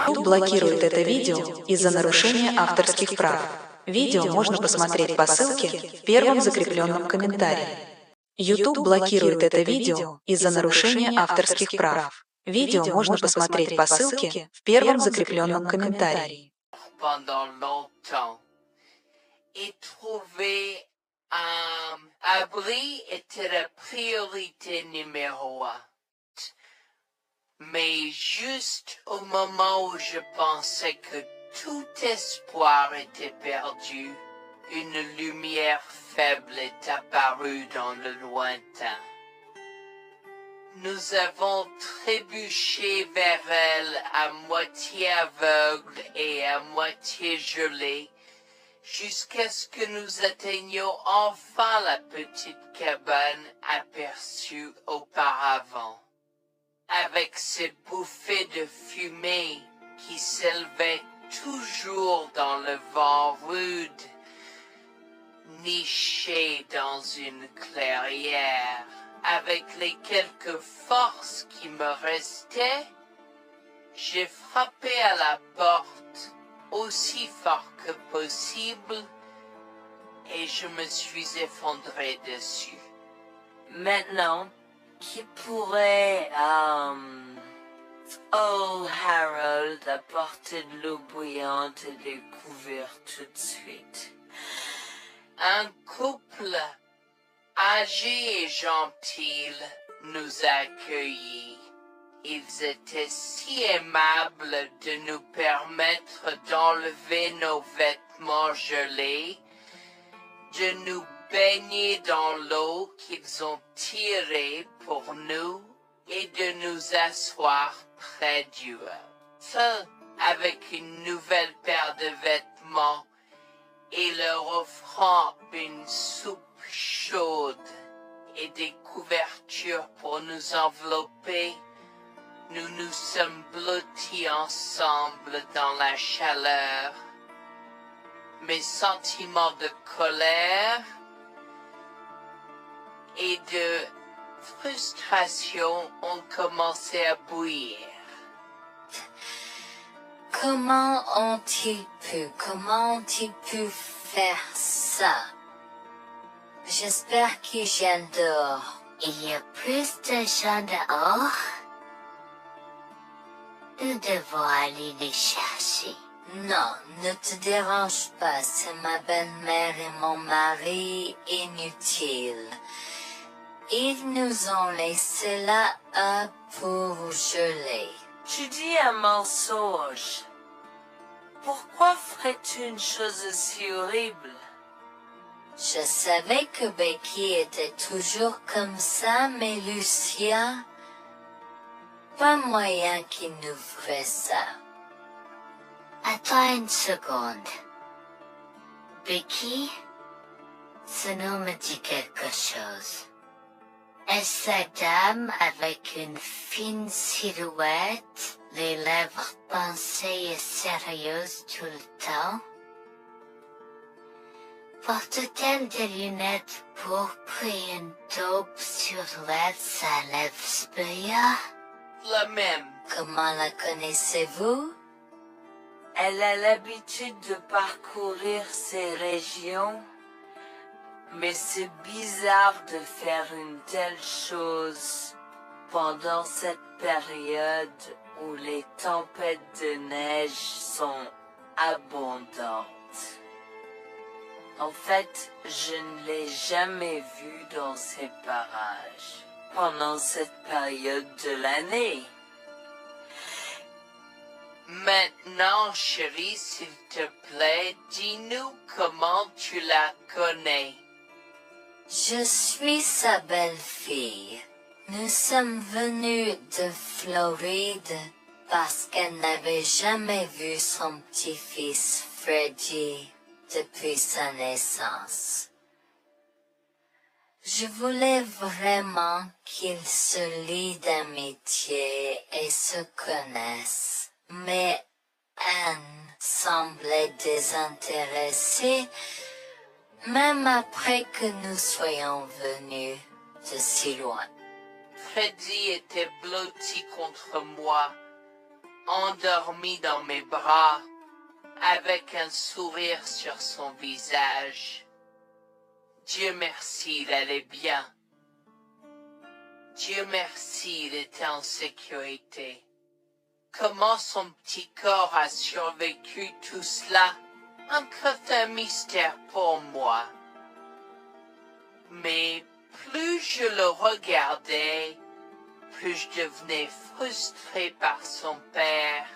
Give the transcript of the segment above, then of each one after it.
YouTube блокирует это видео из-за нарушения авторских прав. Видео можно посмотреть по ссылке в первом закрепленном комментарии. YouTube блокирует это видео из-за нарушения авторских прав. Видео можно посмотреть по ссылке в первом закрепленном комментарии. Pendant longtemps, et trouver un abri était la priorité numéro un. Mais juste au moment où je pensais que tout espoir était perdu, une lumière faible est apparue dans le lointain. Nous avons trébuché vers elle à moitié aveugle et à moitié gelé, jusqu'à ce que nous atteignions enfin la petite cabane aperçue auparavant. Avec ces bouffées de fumée qui s'élevaient toujours dans le vent rude, nichées dans une clairière, avec les quelques forces qui me restaient, j'ai frappé à la porte aussi fort que possible et je me suis effondré dessus. Maintenant, qui pourrait, oh Harold, apporter de l'eau bouillante et des couverts tout de suite? Un couple âgé et gentil nous a accueillis. Ils étaient si aimables de nous permettre d'enlever nos vêtements gelés, de nous baigner dans l'eau qu'ils ont tirée pour nous et de nous asseoir près du feu avec une nouvelle paire de vêtements et leur offrant une soupe chaude et des couvertures pour nous envelopper. Nous nous sommes blottis ensemble dans la chaleur. Mes sentiments de colère et de frustration ont commencé à bouillir. Comment ont-ils pu faire ça? J'espère qu'ils viennent dehors. Il y a plus de gens dehors? Nous devons aller les chercher. Non, ne te dérange pas, c'est ma belle-mère et mon mari inutiles. Ils nous ont laissés là pour geler. Tu dis un mensonge. Pourquoi ferais-tu une chose aussi horrible? Je savais que Becky était toujours comme ça, mais Lucia, pas moyen qu'il nous ferait ça. Attends une seconde. Becky, ce nom me dit quelque chose. Est-ce la dame avec une fine silhouette, les lèvres pincées et sérieuses tout le temps? Porte-t-elle des lunettes pourpres et une taupe sur sa lèvre supérieure? La même. Comment la connaissez-vous? Elle a l'habitude de parcourir ces régions, mais c'est bizarre de faire une telle chose pendant cette période où les tempêtes de neige sont abondantes. En fait, je ne l'ai jamais vue dans ces parages pendant cette période de l'année. Maintenant, chérie, s'il te plaît, dis-nous comment tu la connais. Je suis sa belle-fille. Nous sommes venus de Floride parce qu'elle n'avait jamais vu son petit-fils Freddie depuis sa naissance. Je voulais vraiment qu'ils se lient d'amitié et se connaissent, mais Anne semblait désintéressée, même après que nous soyons venus de si loin. Freddie était blotti contre moi, endormi dans mes bras, avec un sourire sur son visage. Dieu merci, il allait bien. Dieu merci, il était en sécurité. Comment son petit corps a survécu tout cela? Encore un mystère pour moi. Mais plus je le regardais, plus je devenais frustré par son père,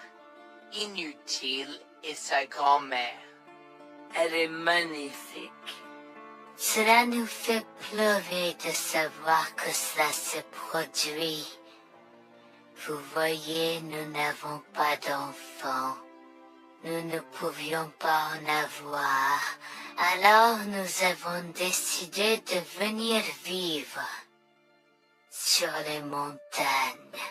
inutile, et sa grand-mère. Elle est magnifique. Cela nous fait pleurer de savoir que cela se produit. Vous voyez, nous n'avons pas d'enfants. Nous ne pouvions pas en avoir. Alors nous avons décidé de venir vivre sur les montagnes.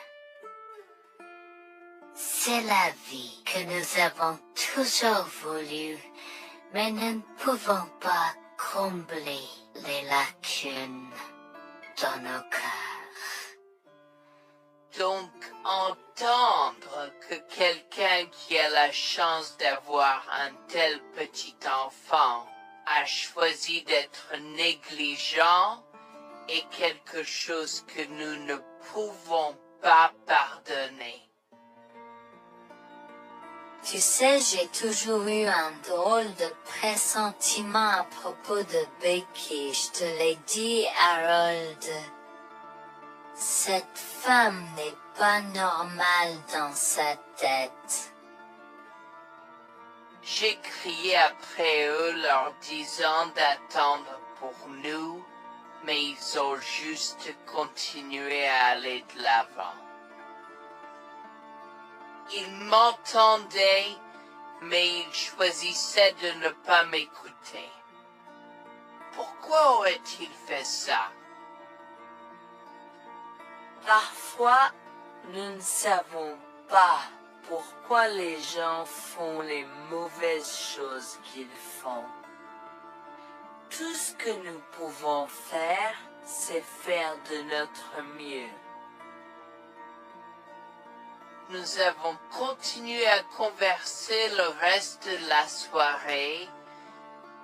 C'est la vie que nous avons toujours voulu, mais nous ne pouvons pas combler les lacunes dans nos cœurs. Donc, entendre que quelqu'un qui a la chance d'avoir un tel petit enfant a choisi d'être négligent est quelque chose que nous ne pouvons pas pardonner. Tu sais, j'ai toujours eu un drôle de pressentiment à propos de Becky, je te l'ai dit, Harold. Cette femme n'est pas normale dans sa tête. J'ai crié après eux leur disant d'attendre pour nous, mais ils ont juste continué à aller de l'avant. Ils m'entendaient, mais ils choisissaient de ne pas m'écouter. Pourquoi aurait-il fait ça? Parfois, nous ne savons pas pourquoi les gens font les mauvaises choses qu'ils font. Tout ce que nous pouvons faire, c'est faire de notre mieux. Nous avons continué à converser le reste de la soirée,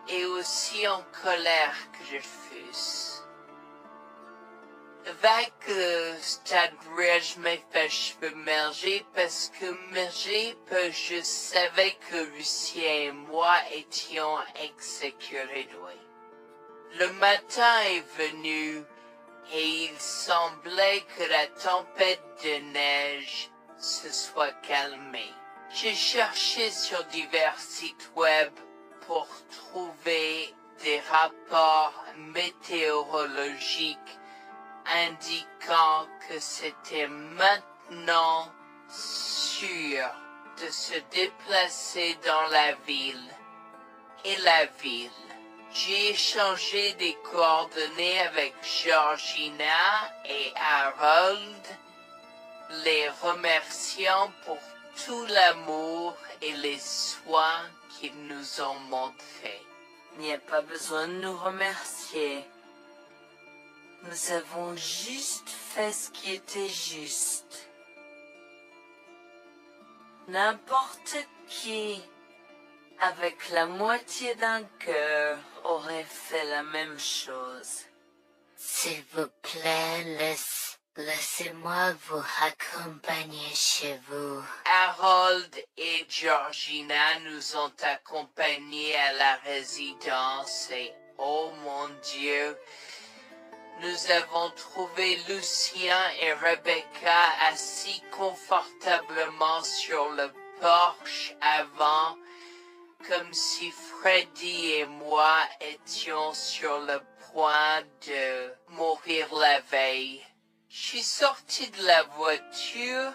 et aussi en colère que je fusse. Avec le stade où je me fais cheveux merger parce que je savais que Lucien et moi étions exécutés. Le matin est venu, et il semblait que la tempête de neige se soit calmée. J'ai cherché sur divers sites web pour trouver des rapports météorologiques indiquant que c'était maintenant sûr de se déplacer dans la ville. Et la ville. J'ai échangé des coordonnées avec Georgina et Harold, les remerciant pour tout l'amour et les soins qu'ils nous ont montrés. Il n'y a pas besoin de nous remercier. Nous avons juste fait ce qui était juste. N'importe qui, avec la moitié d'un cœur, aurait fait la même chose. S'il vous plaît, laissez-moi vous accompagner chez vous. Harold et Georgina nous ont accompagnés à la résidence et, oh mon Dieu, nous avons trouvé Lucien et Rebecca assis confortablement sur le porche avant, comme si Freddy et moi étions sur le point de mourir la veille. Je suis sorti de la voiture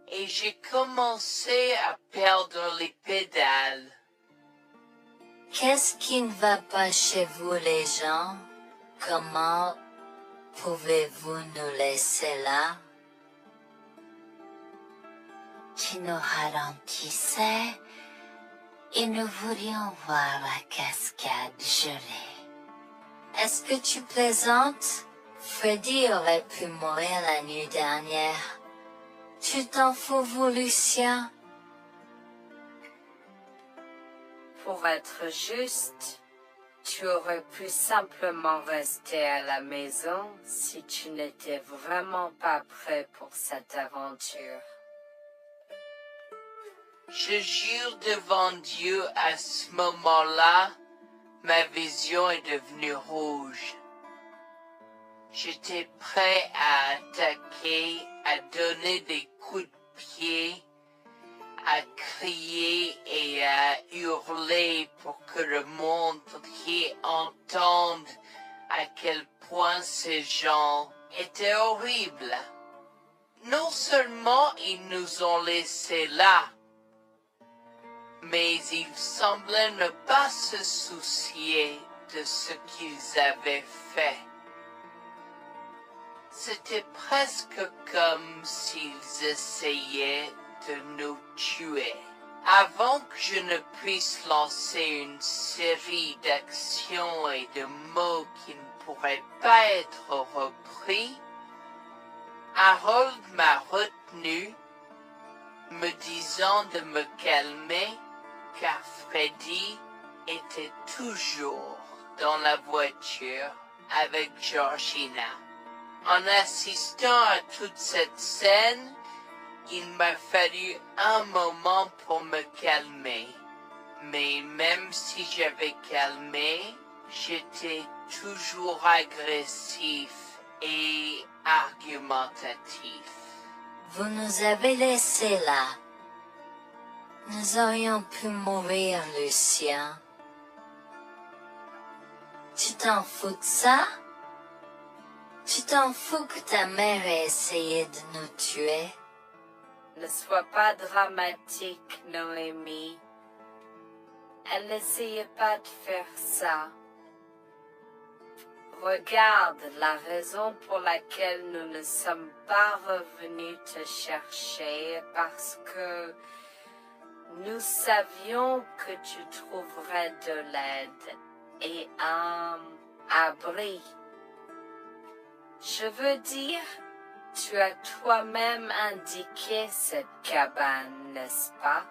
et j'ai commencé à perdre les pédales. Qu'est-ce qui ne va pas chez vous, les gens? Comment pouvez-vous nous laisser là? Tu nous ralentissais et nous voulions voir la cascade gelée. Est-ce que tu plaisantes? Freddy aurait pu mourir la nuit dernière. Tu t'en fous, vous, Lucien? Pour être juste, tu aurais pu simplement rester à la maison si tu n'étais vraiment pas prêt pour cette aventure. Je jure devant Dieu, à ce moment-là, ma vision est devenue rouge. J'étais prêt à attaquer, à donner des coups de pied, à crier et à hurler pour que le monde entier entende à quel point ces gens étaient horribles. Non seulement ils nous ont laissés là, mais ils semblaient ne pas se soucier de ce qu'ils avaient fait. C'était presque comme s'ils essayaient de nous tuer. Avant que je ne puisse lancer une série d'actions et de mots qui ne pourraient pas être repris, Harold m'a retenu, me disant de me calmer, car Freddy était toujours dans la voiture avec Georgina. En assistant à toute cette scène, il m'a fallu un moment pour me calmer. Mais même si j'avais calmé, j'étais toujours agressif et argumentatif. Vous nous avez laissés là. Nous aurions pu mourir, Lucien. Tu t'en fous de ça? Tu t'en fous que ta mère ait essayé de nous tuer? Ne sois pas dramatique, Noémie. Elle n'essayait pas de faire ça. Regarde, la raison pour laquelle nous ne sommes pas revenus te chercher est parce que nous savions que tu trouverais de l'aide et un abri. Je veux dire, tu as toi-même indiqué cette cabane, n'est-ce pas?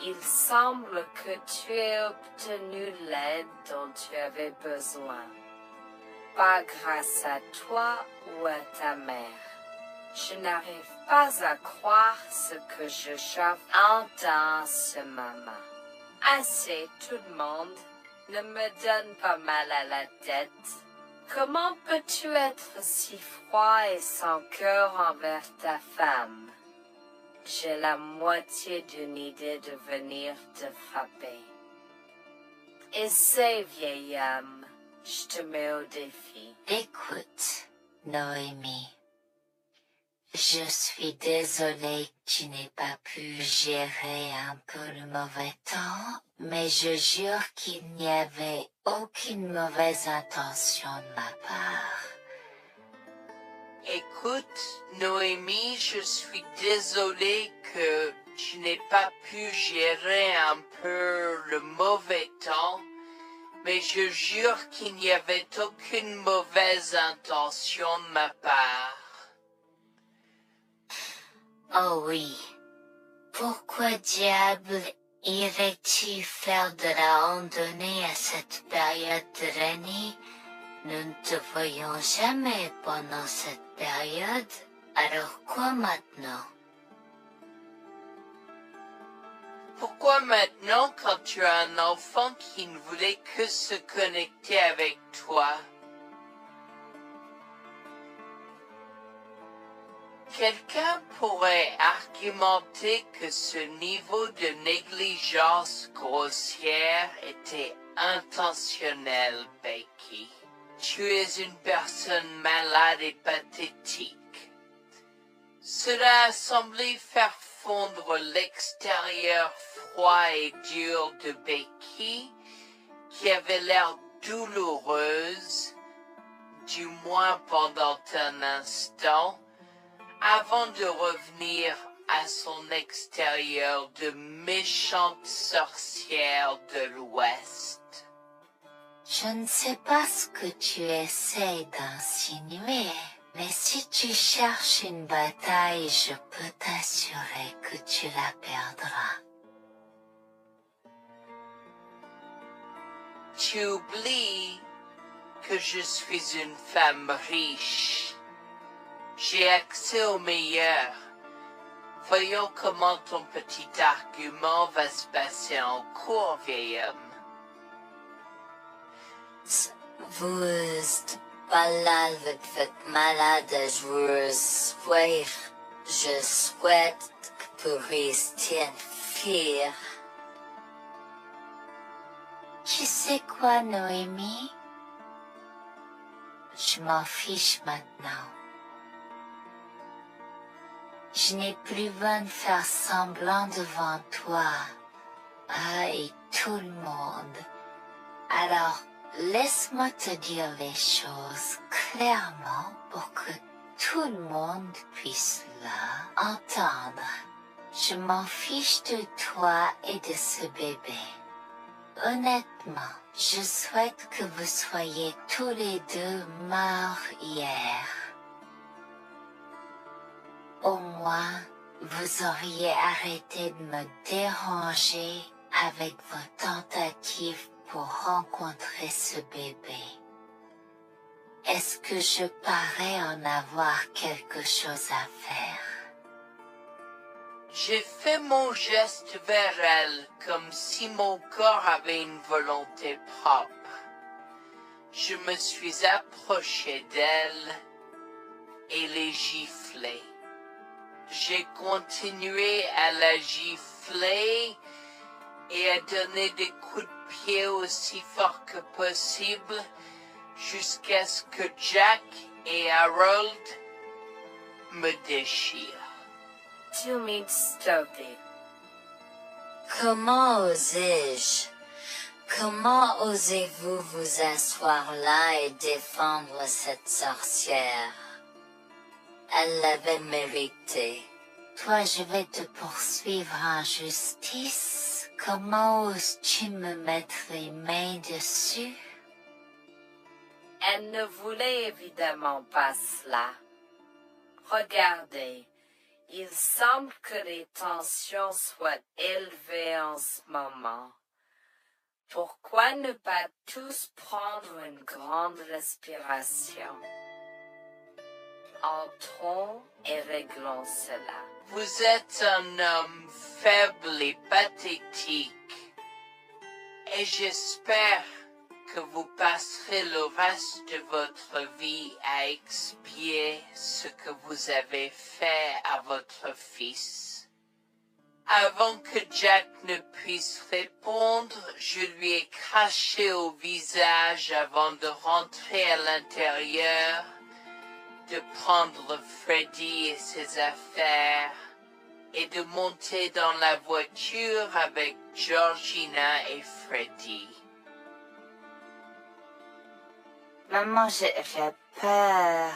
Il semble que tu aies obtenu l'aide dont tu avais besoin. Pas grâce à toi ou à ta mère. Je n'arrive pas à croire ce que j'entends en ce moment. Assez, tout le monde. Ne me donne pas mal à la tête. Comment peux-tu être si froid et sans cœur envers ta femme? J'ai la moitié d'une idée de venir te frapper. Essaie, vieil homme, je te mets au défi. Écoute, Noémie. Je suis désolée que tu n'aies pas pu gérer un peu le mauvais temps, mais je jure qu'il n'y avait aucune mauvaise intention de ma part. Écoute, Noémie, je suis désolé que tu n'aies pas pu gérer un peu le mauvais temps, mais je jure qu'il n'y avait aucune mauvaise intention de ma part. Oh oui. Pourquoi diable irais-tu faire de la randonnée à cette période de l'année? Nous ne te voyons jamais pendant cette période, alors quoi maintenant? Pourquoi maintenant quand tu as un enfant qui ne voulait que se connecter avec toi? Quelqu'un pourrait argumenter que ce niveau de négligence grossière était intentionnel, Becky. Tu es une personne malade et pathétique. Cela a semblé faire fondre l'extérieur froid et dur de Becky, qui avait l'air douloureuse, du moins pendant un instant, avant de revenir à son extérieur de méchante sorcière de l'Ouest. Je ne sais pas ce que tu essaies d'insinuer, Mais si tu cherches une bataille, je peux t'assurer que tu la perdras. Tu oublies que je suis une femme riche. J'ai accès au meilleur. Voyons comment ton petit argument va se passer en cours, vieil homme. Vous êtes pas là avec votre malade à jouer soir. Je souhaite que vous restiez fiers. Tu sais quoi, Noémie? Je m'en fiche maintenant. Je n'ai plus besoin de faire semblant devant toi. Et tout le monde. Alors, laisse-moi te dire les choses clairement pour que tout le monde puisse entendre. Je m'en fiche de toi et de ce bébé. Honnêtement, je souhaite que vous soyez tous les deux morts hier. Au moins, vous auriez arrêté de me déranger avec vos tentatives pour rencontrer ce bébé. Est-ce que je parais en avoir quelque chose à faire? J'ai fait mon geste vers elle comme si mon corps avait une volonté propre. Je me suis approché d'elle et l'ai giflée. J'ai continué à la gifler et à donner des coups de pied aussi forts que possible jusqu'à ce que Jack et Harold me déchirent. Tu m'instopper. Comment osais-je? Comment osez-vous vous asseoir là et défendre cette sorcière? Elle l'avait mérité. Toi, je vais te poursuivre en justice. Comment oses-tu me mettre les mains dessus? Elle ne voulait évidemment pas cela. Regardez, il semble que les tensions soient élevées en ce moment. Pourquoi ne pas tous prendre une grande respiration? Entrons et réglons cela. Vous êtes un homme faible et pathétique, et j'espère que vous passerez le reste de votre vie à expier ce que vous avez fait à votre fils. Avant que Jack ne puisse répondre, je lui ai craché au visage avant de rentrer à l'intérieur, de prendre Freddy et ses affaires, et de monter dans la voiture avec Georgina et Freddy. Maman, j'ai peur.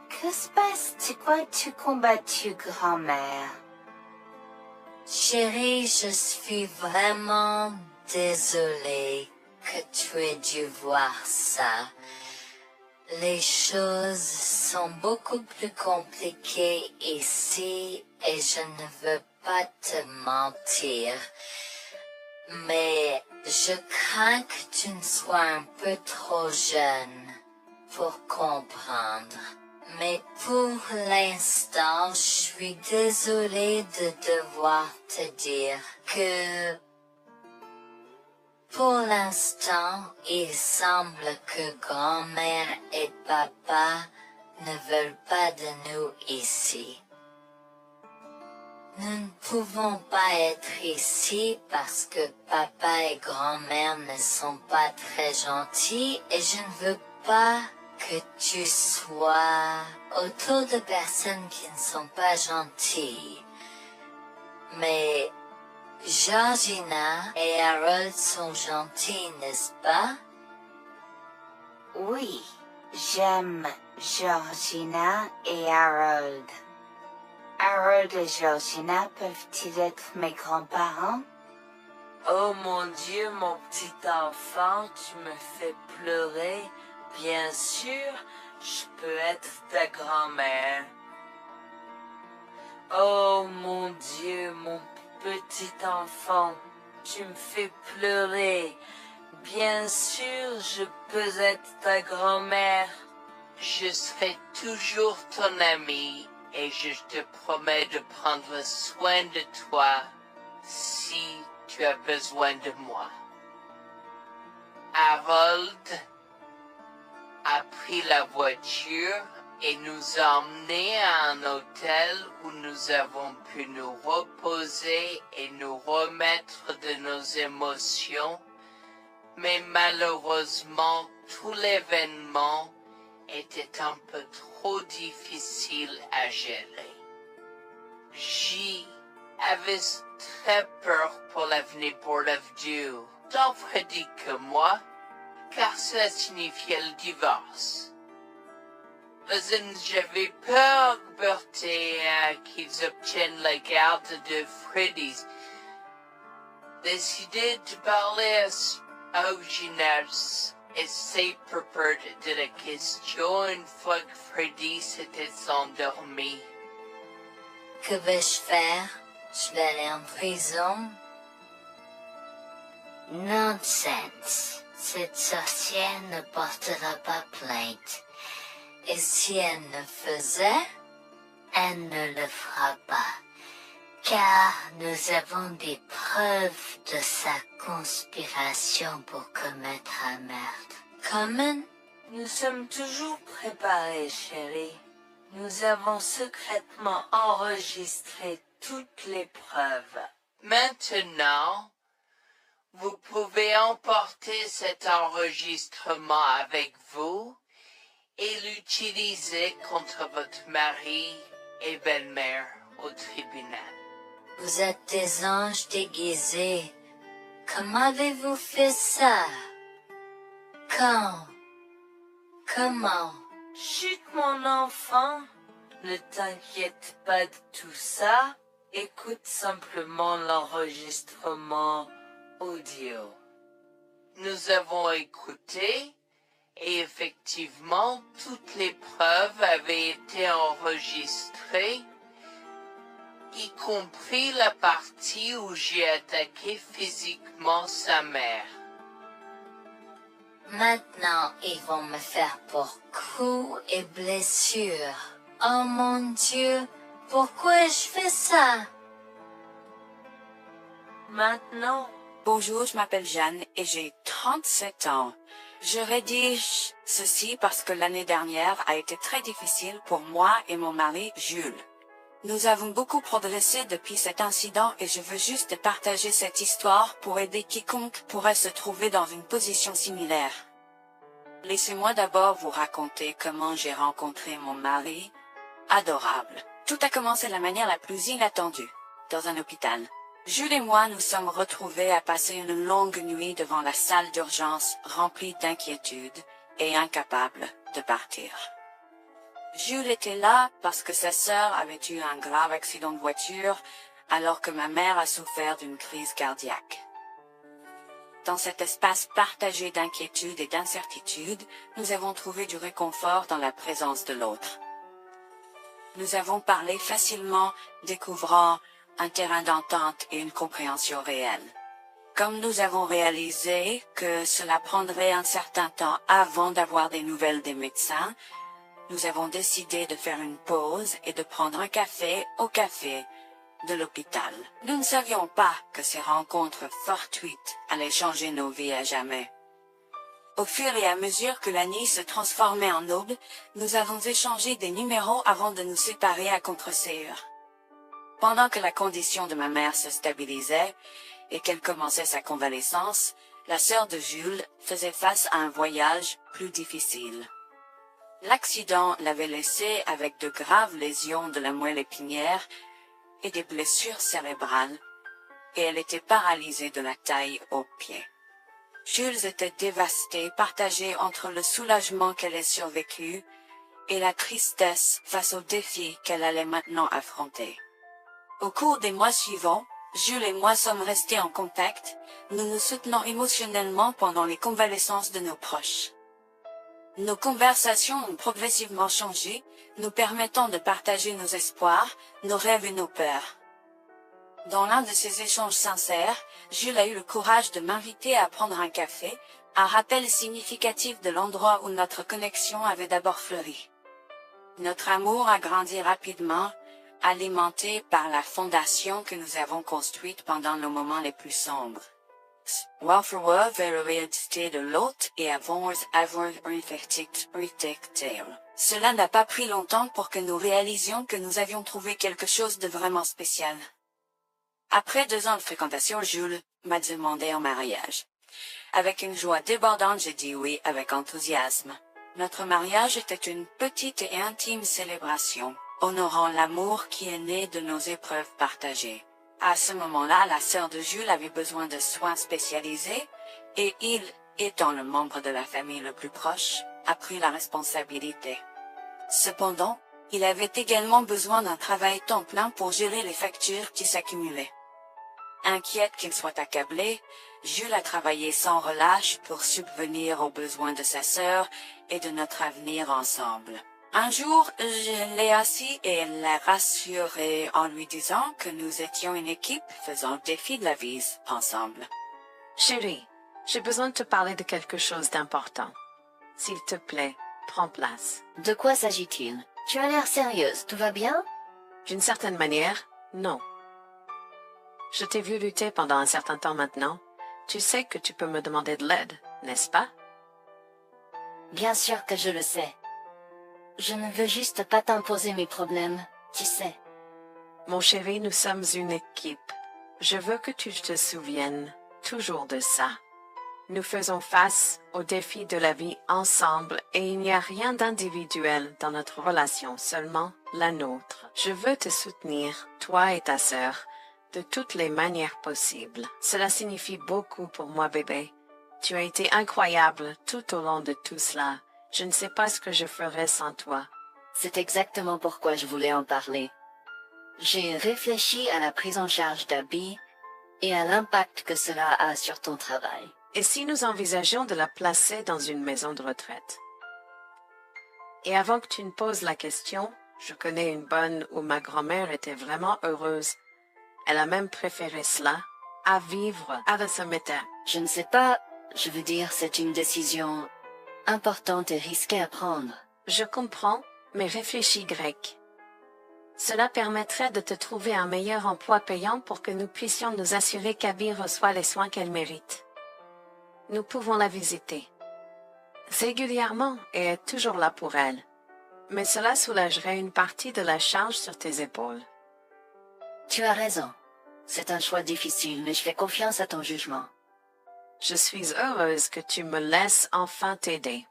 Que se passe-t-il? Pourquoi tu combattu, grand-mère? Chérie, je suis vraiment désolée que tu aies dû voir ça. Les choses sont beaucoup plus compliquées ici et je ne veux pas te mentir. Mais je crains que tu ne sois un peu trop jeune pour comprendre. Mais pour l'instant, je suis désolée de devoir te dire que pour l'instant, il semble que grand-mère et papa ne veulent pas de nous ici. Nous ne pouvons pas être ici parce que papa et grand-mère ne sont pas très gentils et je ne veux pas que tu sois autour de personnes qui ne sont pas gentilles. Mais Georgina et Harold sont gentils, n'est-ce pas? Oui, j'aime Georgina et Harold. Harold et Georgina peuvent-ils être mes grands-parents? Oh mon Dieu, mon petit enfant, tu me fais pleurer. Bien sûr, je peux être ta grand-mère? Oh mon Dieu, mon petit enfant, tu me fais pleurer. Bien sûr, je peux être ta grand-mère. Je serai toujours ton ami et je te promets de prendre soin de toi si tu as besoin de moi. Harold a pris la voiture et nous a emmenés à un hôtel où nous avons pu nous reposer et nous remettre de nos émotions, mais malheureusement tout l'événement était un peu trop difficile à gérer. J'y avais très peur pour l'avenir pour Dieu, tant Freddy que moi, car cela signifiait le divorce. Mais j'avais peur, Bertie, qu'ils obtiennent la garde de Freddy. Décidé de parler au gymnase et c'est propos de la question une fois que Freddy s'était endormi. Que vais-je faire? Je vais aller en prison? Nonsense. Cette sorcière ne portera pas plainte. Et si elle ne faisait? Elle ne le fera pas. Car nous avons des preuves de sa conspiration pour commettre un meurtre. Comment? Nous sommes toujours préparés, chérie. Nous avons secrètement enregistré toutes les preuves. Maintenant, vous pouvez emporter cet enregistrement avec vous et l'utiliser contre votre mari et belle-mère au tribunal. Vous êtes des anges déguisés. Comment avez-vous fait ça? Quand? Comment? Chut, mon enfant, ne t'inquiète pas de tout ça. Écoute simplement l'enregistrement audio. Nous avons écouté et effectivement toutes les preuves avaient été enregistrées, y compris la partie où j'ai attaqué physiquement sa mère. Maintenant, ils vont me faire pour coups et blessures. Oh mon Dieu, pourquoi je fais ça? Maintenant, Bonjour, je m'appelle Jeanne et j'ai 37 ans. Je rédige ceci parce que l'année dernière a été très difficile pour moi et mon mari Jules. Nous avons beaucoup progressé depuis cet incident et je veux juste partager cette histoire pour aider quiconque pourrait se trouver dans une position similaire. Laissez-moi d'abord vous raconter comment j'ai rencontré mon mari, adorable. Tout a commencé de la manière la plus inattendue, dans un hôpital. Jules et moi nous sommes retrouvés à passer une longue nuit devant la salle d'urgence remplie d'inquiétude et incapables de partir. Jules était là parce que sa sœur avait eu un grave accident de voiture alors que ma mère a souffert d'une crise cardiaque. Dans cet espace partagé d'inquiétude et d'incertitude, nous avons trouvé du réconfort dans la présence de l'autre. Nous avons parlé facilement, découvrant un terrain d'entente et une compréhension réelle. Comme nous avons réalisé que cela prendrait un certain temps avant d'avoir des nouvelles des médecins, nous avons décidé de faire une pause et de prendre un café au café de l'hôpital. Nous ne savions pas que ces rencontres fortuites allaient changer nos vies à jamais. Au fur et à mesure que la nuit se transformait en aube, nous avons échangé des numéros avant de nous séparer à contre-séance. Pendant que la condition de ma mère se stabilisait et qu'elle commençait sa convalescence, la sœur de Jules faisait face à un voyage plus difficile. L'accident l'avait laissée avec de graves lésions de la moelle épinière et des blessures cérébrales, et elle était paralysée de la taille aux pieds. Jules était dévasté, partagé entre le soulagement qu'elle ait survécu et la tristesse face aux défis qu'elle allait maintenant affronter. Au cours des mois suivants, Jules et moi sommes restés en contact, nous nous soutenons émotionnellement pendant les convalescences de nos proches. Nos conversations ont progressivement changé, nous permettant de partager nos espoirs, nos rêves et nos peurs. Dans l'un de ces échanges sincères, Jules a eu le courage de m'inviter à prendre un café, un rappel significatif de l'endroit où notre connexion avait d'abord fleuri. Notre amour a grandi rapidement, alimenté par la fondation que nous avons construite pendant nos moments les plus sombres. Welfare vers l'identité de l'autre et avoir Cela n'a pas pris longtemps pour que nous réalisions que nous avions trouvé quelque chose de vraiment spécial. Après 2 ans de fréquentation, Jules m'a demandé en mariage. Avec une joie débordante, j'ai dit oui avec enthousiasme. Notre mariage était une petite et intime célébration, honorant l'amour qui est né de nos épreuves partagées. À ce moment-là, la sœur de Jules avait besoin de soins spécialisés, et il, étant le membre de la famille le plus proche, a pris la responsabilité. Cependant, il avait également besoin d'un travail temps plein pour gérer les factures qui s'accumulaient. Inquiète qu'il soit accablé, Jules a travaillé sans relâche pour subvenir aux besoins de sa sœur et de notre avenir ensemble. Un jour, je l'ai assis et l'ai rassuré en lui disant que nous étions une équipe faisant le défi de la vie ensemble. Chérie, j'ai besoin de te parler de quelque chose d'important. S'il te plaît, prends place. De quoi s'agit-il? Tu as l'air sérieuse, tout va bien? D'une certaine manière, non. Je t'ai vu lutter pendant un certain temps maintenant. Tu sais que tu peux me demander de l'aide, n'est-ce pas? Bien sûr que je le sais. Je ne veux juste pas t'imposer mes problèmes, tu sais. Mon chéri, nous sommes une équipe. Je veux que tu te souviennes toujours de ça. Nous faisons face aux défis de la vie ensemble et il n'y a rien d'individuel dans notre relation, seulement la nôtre. Je veux te soutenir, toi et ta sœur, de toutes les manières possibles. Cela signifie beaucoup pour moi, bébé. Tu as été incroyable tout au long de tout cela. Je ne sais pas ce que je ferais sans toi. C'est exactement pourquoi je voulais en parler. J'ai réfléchi à la prise en charge d'Abby et à l'impact que cela a sur ton travail. Et si nous envisageons de la placer dans une maison de retraite? Et avant que tu ne poses la question, je connais une bonne où ma grand-mère était vraiment heureuse. Elle a même préféré cela à vivre à Sameta. Je ne sais pas, je veux dire, c'est une décision importante et risquée à prendre. Je comprends, mais réfléchis grec. Cela permettrait de te trouver un meilleur emploi payant pour que nous puissions nous assurer qu'Abby reçoit les soins qu'elle mérite. Nous pouvons la visiter régulièrement et être toujours là pour elle. Mais cela soulagerait une partie de la charge sur tes épaules. Tu as raison. C'est un choix difficile, mais je fais confiance à ton jugement. Je suis heureuse que tu me laisses enfin t'aider.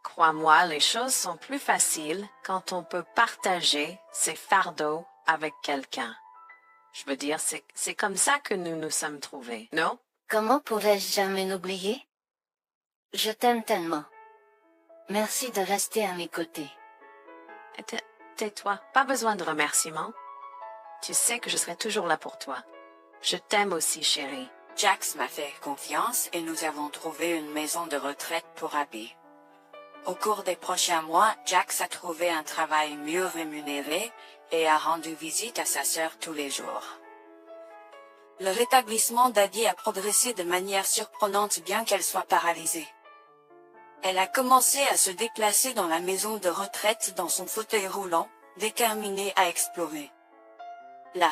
Crois-moi, les choses sont plus faciles quand on peut partager ses fardeaux avec quelqu'un. Je veux dire, c'est comme ça que nous nous sommes trouvés, non? Comment pourrais-je jamais l'oublier? Je t'aime tellement. Merci de rester à mes côtés. Tais-toi, pas besoin de remerciements. Tu sais que je serai toujours là pour toi. Je t'aime aussi, chérie. Jax m'a fait confiance et nous avons trouvé une maison de retraite pour Abby. Au cours des prochains mois, Jax a trouvé un travail mieux rémunéré et a rendu visite à sa sœur tous les jours. Le rétablissement d'Abby a progressé de manière surprenante bien qu'elle soit paralysée. Elle a commencé à se déplacer dans la maison de retraite dans son fauteuil roulant, déterminée à explorer. La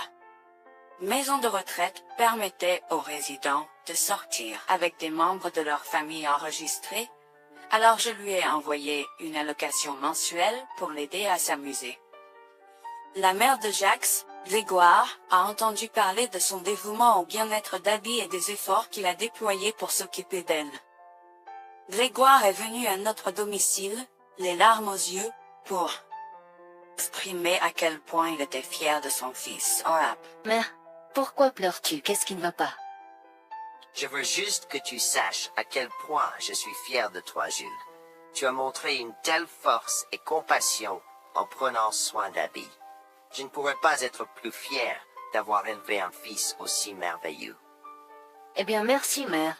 maison de retraite permettait aux résidents de sortir avec des membres de leur famille enregistrés, alors je lui ai envoyé une allocation mensuelle pour l'aider à s'amuser. La mère de Jax, Grégoire, a entendu parler de son dévouement au bien-être d'Abby et des efforts qu'il a déployés pour s'occuper d'elle. Grégoire est venu à notre domicile, les larmes aux yeux, pour exprimer à quel point il était fier de son fils. Mère, pourquoi pleures-tu? Qu'est-ce qui ne va pas? Je veux juste que tu saches à quel point je suis fier de toi, Jules. Tu as montré une telle force et compassion en prenant soin d'Abby. Je ne pourrais pas être plus fier d'avoir élevé un fils aussi merveilleux. Eh bien, merci, mère.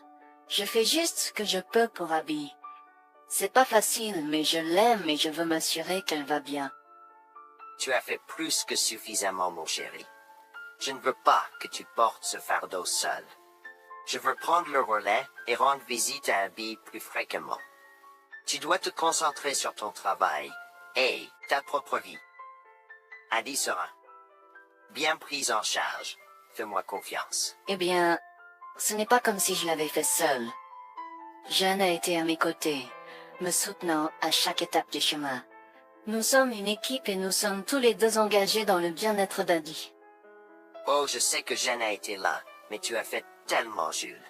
Je fais juste ce que je peux pour Abby. C'est pas facile, mais je l'aime et je veux m'assurer qu'elle va bien. Tu as fait plus que suffisamment, mon chéri. Je ne veux pas que tu portes ce fardeau seul. Je veux prendre le relais et rendre visite à Abby plus fréquemment. Tu dois te concentrer sur ton travail et ta propre vie. Abby sera bien prise en charge. Fais-moi confiance. Eh bien, ce n'est pas comme si je l'avais fait seule. Jeanne a été à mes côtés, me soutenant à chaque étape du chemin. Nous sommes une équipe et nous sommes tous les deux engagés dans le bien-être d'Abby. Oh, je sais que Jeanne a été là, mais tu as fait tellement, Jules.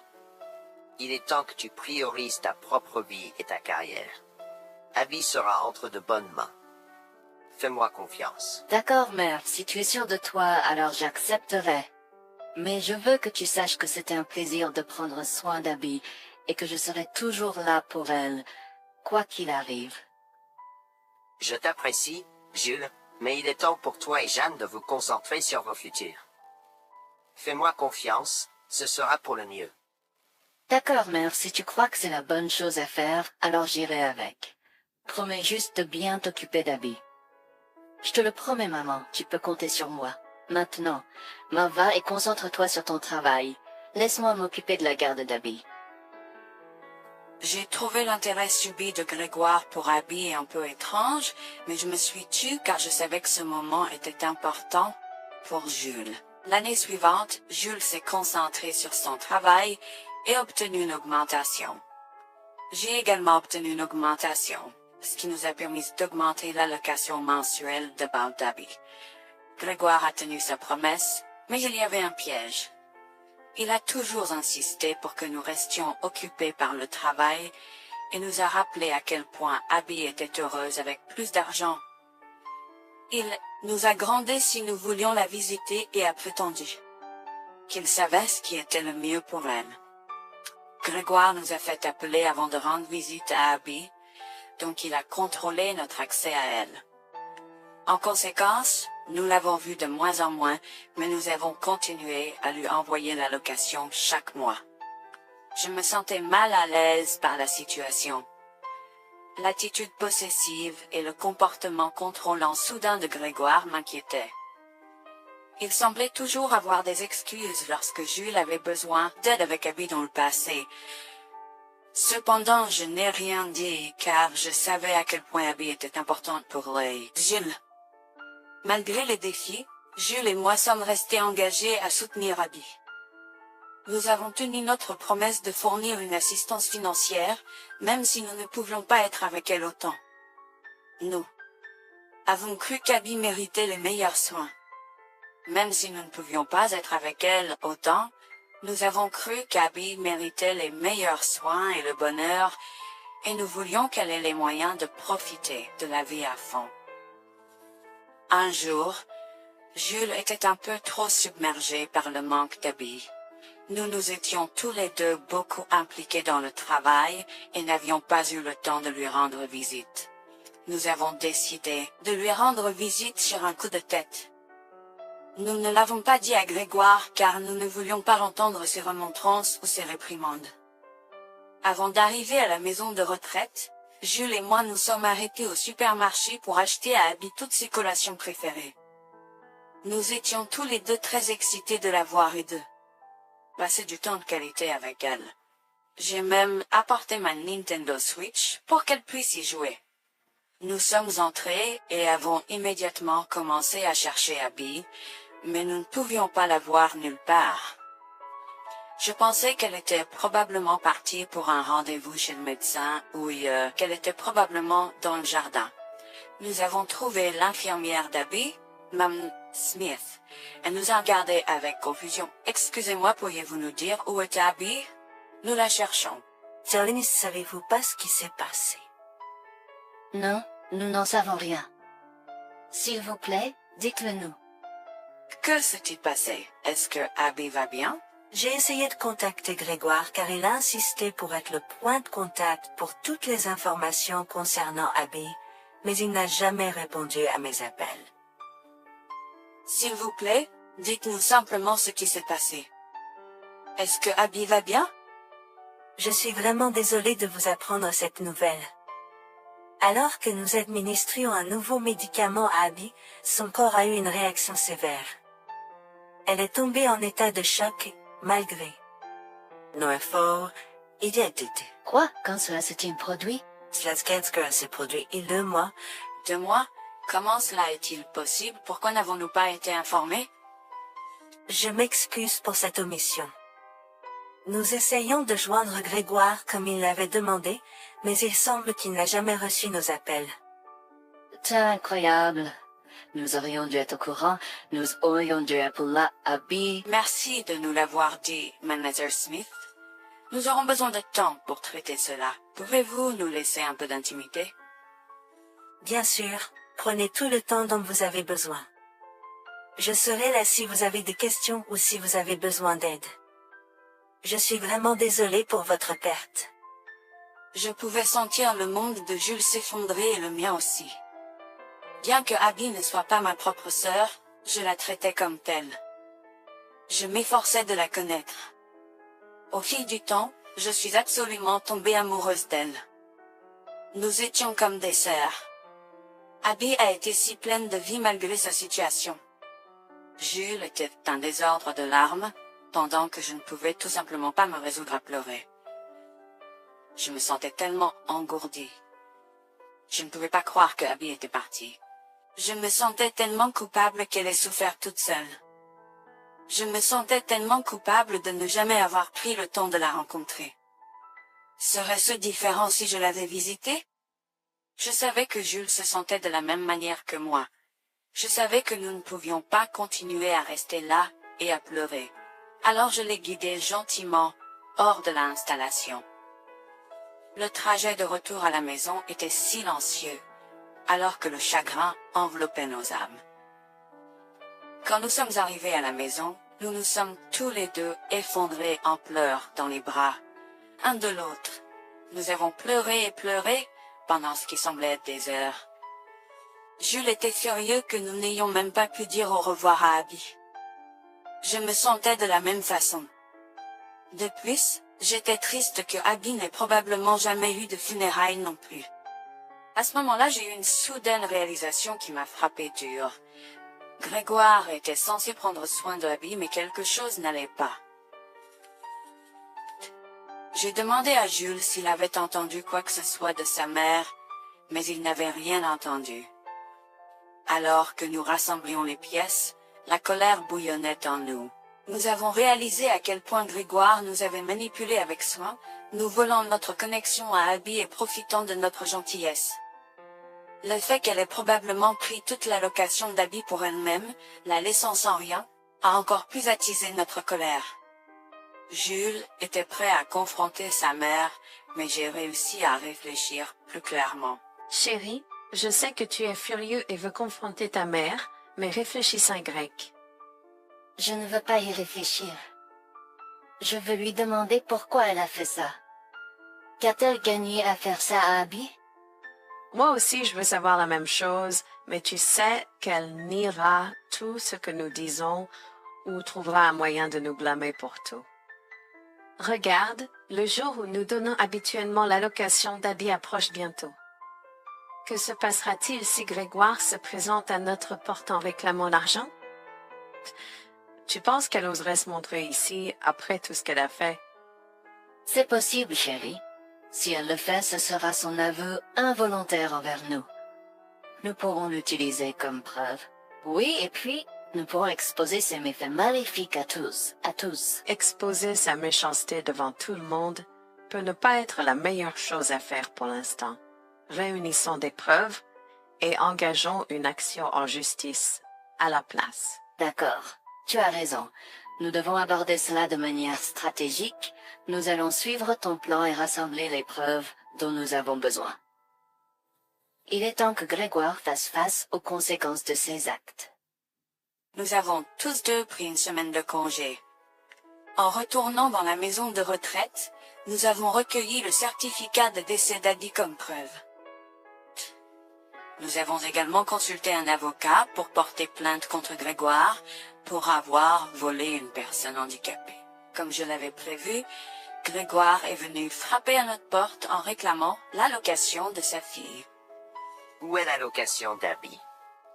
Il est temps que tu priorises ta propre vie et ta carrière. Abby sera entre de bonnes mains. Fais-moi confiance. D'accord, mère, si tu es sûre de toi, alors j'accepterai. Mais je veux que tu saches que c'était un plaisir de prendre soin d'Abby et que je serai toujours là pour elle, quoi qu'il arrive. Je t'apprécie, Jules, mais il est temps pour toi et Jeanne de vous concentrer sur vos futurs. Fais-moi confiance, ce sera pour le mieux. D'accord, mère, si tu crois que c'est la bonne chose à faire, alors j'irai avec. Promets juste de bien t'occuper d'Abby. Je te le promets, maman, tu peux compter sur moi. Maintenant, va et concentre-toi sur ton travail. Laisse-moi m'occuper de la garde d'Abby. J'ai trouvé l'intérêt subi de Grégoire pour Abby un peu étrange, mais je me suis tue car je savais que ce moment était important pour Jules. L'année suivante, Jules s'est concentré sur son travail et obtenu une augmentation. J'ai également obtenu une augmentation, ce qui nous a permis d'augmenter l'allocation mensuelle de About d'Abby. Grégoire a tenu sa promesse, mais il y avait un piège. Il a toujours insisté pour que nous restions occupés par le travail et nous a rappelé à quel point Abby était heureuse avec plus d'argent. Il nous a grondé si nous voulions la visiter et a prétendu qu'il savait ce qui était le mieux pour elle. Grégoire nous a fait appeler avant de rendre visite à Abby, donc il a contrôlé notre accès à elle. En conséquence, nous l'avons vue de moins en moins, mais nous avons continué à lui envoyer l'allocation chaque mois. Je me sentais mal à l'aise par la situation. L'attitude possessive et le comportement contrôlant soudain de Grégoire m'inquiétaient. Il semblait toujours avoir des excuses lorsque Jules avait besoin d'aide avec Abby dans le passé. Cependant, je n'ai rien dit, car je savais à quel point Abby était importante pour Jules. Malgré les défis, Jules et moi sommes restés engagés à soutenir Abby. Nous avons tenu notre promesse de fournir une assistance financière, même si nous ne pouvions pas être avec elle autant. Nous avons cru qu'Abby méritait les meilleurs soins. Même si nous ne pouvions pas être avec elle autant, nous avons cru qu'Abby méritait les meilleurs soins et le bonheur, et nous voulions qu'elle ait les moyens de profiter de la vie à fond. Un jour, Jules était un peu trop submergé par le manque d'Abby. Nous nous étions tous les deux beaucoup impliqués dans le travail et n'avions pas eu le temps de lui rendre visite. Nous avons décidé de lui rendre visite sur un coup de tête. Nous ne l'avons pas dit à Grégoire car nous ne voulions pas entendre ses remontrances ou ses réprimandes. Avant d'arriver à la maison de retraite, Jules et moi nous sommes arrêtés au supermarché pour acheter à Abby toutes ses collations préférées. Nous étions tous les deux très excités de la voir et de passer du temps de qualité avec elle. J'ai même apporté ma Nintendo Switch pour qu'elle puisse y jouer. Nous sommes entrés et avons immédiatement commencé à chercher Abby, mais nous ne pouvions pas la voir nulle part. Je pensais qu'elle était probablement partie pour un rendez-vous chez le médecin ou qu'elle était probablement dans le jardin. Nous avons trouvé l'infirmière d'Abby, Mme Smith. Elle nous a regardés avec confusion. « Excusez-moi, pourriez-vous nous dire où est Abby? Nous la cherchons. » « Celine, savez-vous pas ce qui s'est passé? » Non, nous n'en savons rien. S'il vous plaît, dites-le nous. Que s'est-il passé? Est-ce que Abby va bien? J'ai essayé de contacter Grégoire car il a insisté pour être le point de contact pour toutes les informations concernant Abby, mais il n'a jamais répondu à mes appels. S'il vous plaît, dites-nous simplement ce qui s'est passé. Est-ce que Abby va bien? Je suis vraiment désolée de vous apprendre cette nouvelle. Alors que nous administrions un nouveau médicament à Abby, son corps a eu une réaction sévère. Elle est tombée en état de choc, malgré nos efforts. Il y a été. Quoi? Quand cela s'est-il produit? Cela s'est produit il y a 2 mois. 2 mois? Comment cela est-il possible? Pourquoi n'avons-nous pas été informés? Je m'excuse pour cette omission. Nous essayons de joindre Grégoire comme il l'avait demandé, mais il semble qu'il n'a jamais reçu nos appels. C'est incroyable. Nous aurions dû être au courant, nous aurions dû appeler là, Abby. Merci de nous l'avoir dit, Mademoiselle Smith. Nous aurons besoin de temps pour traiter cela. Pouvez-vous nous laisser un peu d'intimité? Bien sûr, prenez tout le temps dont vous avez besoin. Je serai là si vous avez des questions ou si vous avez besoin d'aide. Je suis vraiment désolée pour votre perte. Je pouvais sentir le monde de Jules s'effondrer et le mien aussi. Bien que Abby ne soit pas ma propre sœur, je la traitais comme telle. Je m'efforçais de la connaître. Au fil du temps, je suis absolument tombée amoureuse d'elle. Nous étions comme des sœurs. Abby a été si pleine de vie malgré sa situation. Jules était un désordre de larmes, pendant que je ne pouvais tout simplement pas me résoudre à pleurer. Je me sentais tellement engourdie. Je ne pouvais pas croire que Abby était partie. Je me sentais tellement coupable qu'elle ait souffert toute seule. Je me sentais tellement coupable de ne jamais avoir pris le temps de la rencontrer. Serait-ce différent si je l'avais visitée? Je savais que Jules se sentait de la même manière que moi. Je savais que nous ne pouvions pas continuer à rester là et à pleurer. Alors je l'ai guidée gentiment hors de l'installation. Le trajet de retour à la maison était silencieux, alors que le chagrin enveloppait nos âmes. Quand nous sommes arrivés à la maison, nous nous sommes tous les deux effondrés en pleurs dans les bras, un de l'autre. Nous avons pleuré et pleuré pendant ce qui semblait être des heures. Jules était furieux que nous n'ayons même pas pu dire au revoir à Abby. Je me sentais de la même façon. De plus, j'étais triste que Abby n'ait probablement jamais eu de funérailles non plus. À ce moment-là, j'ai eu une soudaine réalisation qui m'a frappé dur. Grégoire était censé prendre soin de Abby, mais quelque chose n'allait pas. J'ai demandé à Jules s'il avait entendu quoi que ce soit de sa mère, mais il n'avait rien entendu. Alors que nous rassemblions les pièces, la colère bouillonnait en nous. Nous avons réalisé à quel point Grégoire nous avait manipulés avec soin, nous volant notre connexion à Abby et profitant de notre gentillesse. Le fait qu'elle ait probablement pris toute l'allocation d'Abby pour elle-même, la laissant sans rien, a encore plus attisé notre colère. Jules était prêt à confronter sa mère, mais j'ai réussi à réfléchir plus clairement. Chérie, je sais que tu es furieux et veux confronter ta mère, mais réfléchis en grec. Je ne veux pas y réfléchir. Je veux lui demander pourquoi elle a fait ça. Qu'a-t-elle gagné à faire ça à Abby? Moi aussi, je veux savoir la même chose, mais tu sais qu'elle niera tout ce que nous disons ou trouvera un moyen de nous blâmer pour tout. Regarde, le jour où nous donnons habituellement l'allocation d'Abby approche bientôt. Que se passera-t-il si Grégoire se présente à notre porte en réclamant l'argent? Tu penses qu'elle oserait se montrer ici après tout ce qu'elle a fait? C'est possible, chérie. Si elle le fait, ce sera son aveu involontaire envers nous. Nous pourrons l'utiliser comme preuve. Oui, et puis, nous pourrons exposer ses méfaits maléfiques à tous. Exposer sa méchanceté devant tout le monde peut ne pas être la meilleure chose à faire pour l'instant. Réunissons des preuves et engageons une action en justice à la place. D'accord, tu as raison. Nous devons aborder cela de manière stratégique. Nous allons suivre ton plan et rassembler les preuves dont nous avons besoin. Il est temps que Grégoire fasse face aux conséquences de ses actes. Nous avons tous deux pris une semaine de congé. En retournant dans la maison de retraite, nous avons recueilli le certificat de décès d'Abby comme preuve. Nous avons également consulté un avocat pour porter plainte contre Grégoire pour avoir volé une personne handicapée. Comme je l'avais prévu, Grégoire est venu frapper à notre porte en réclamant l'allocation de sa fille. Où est la location d'habits?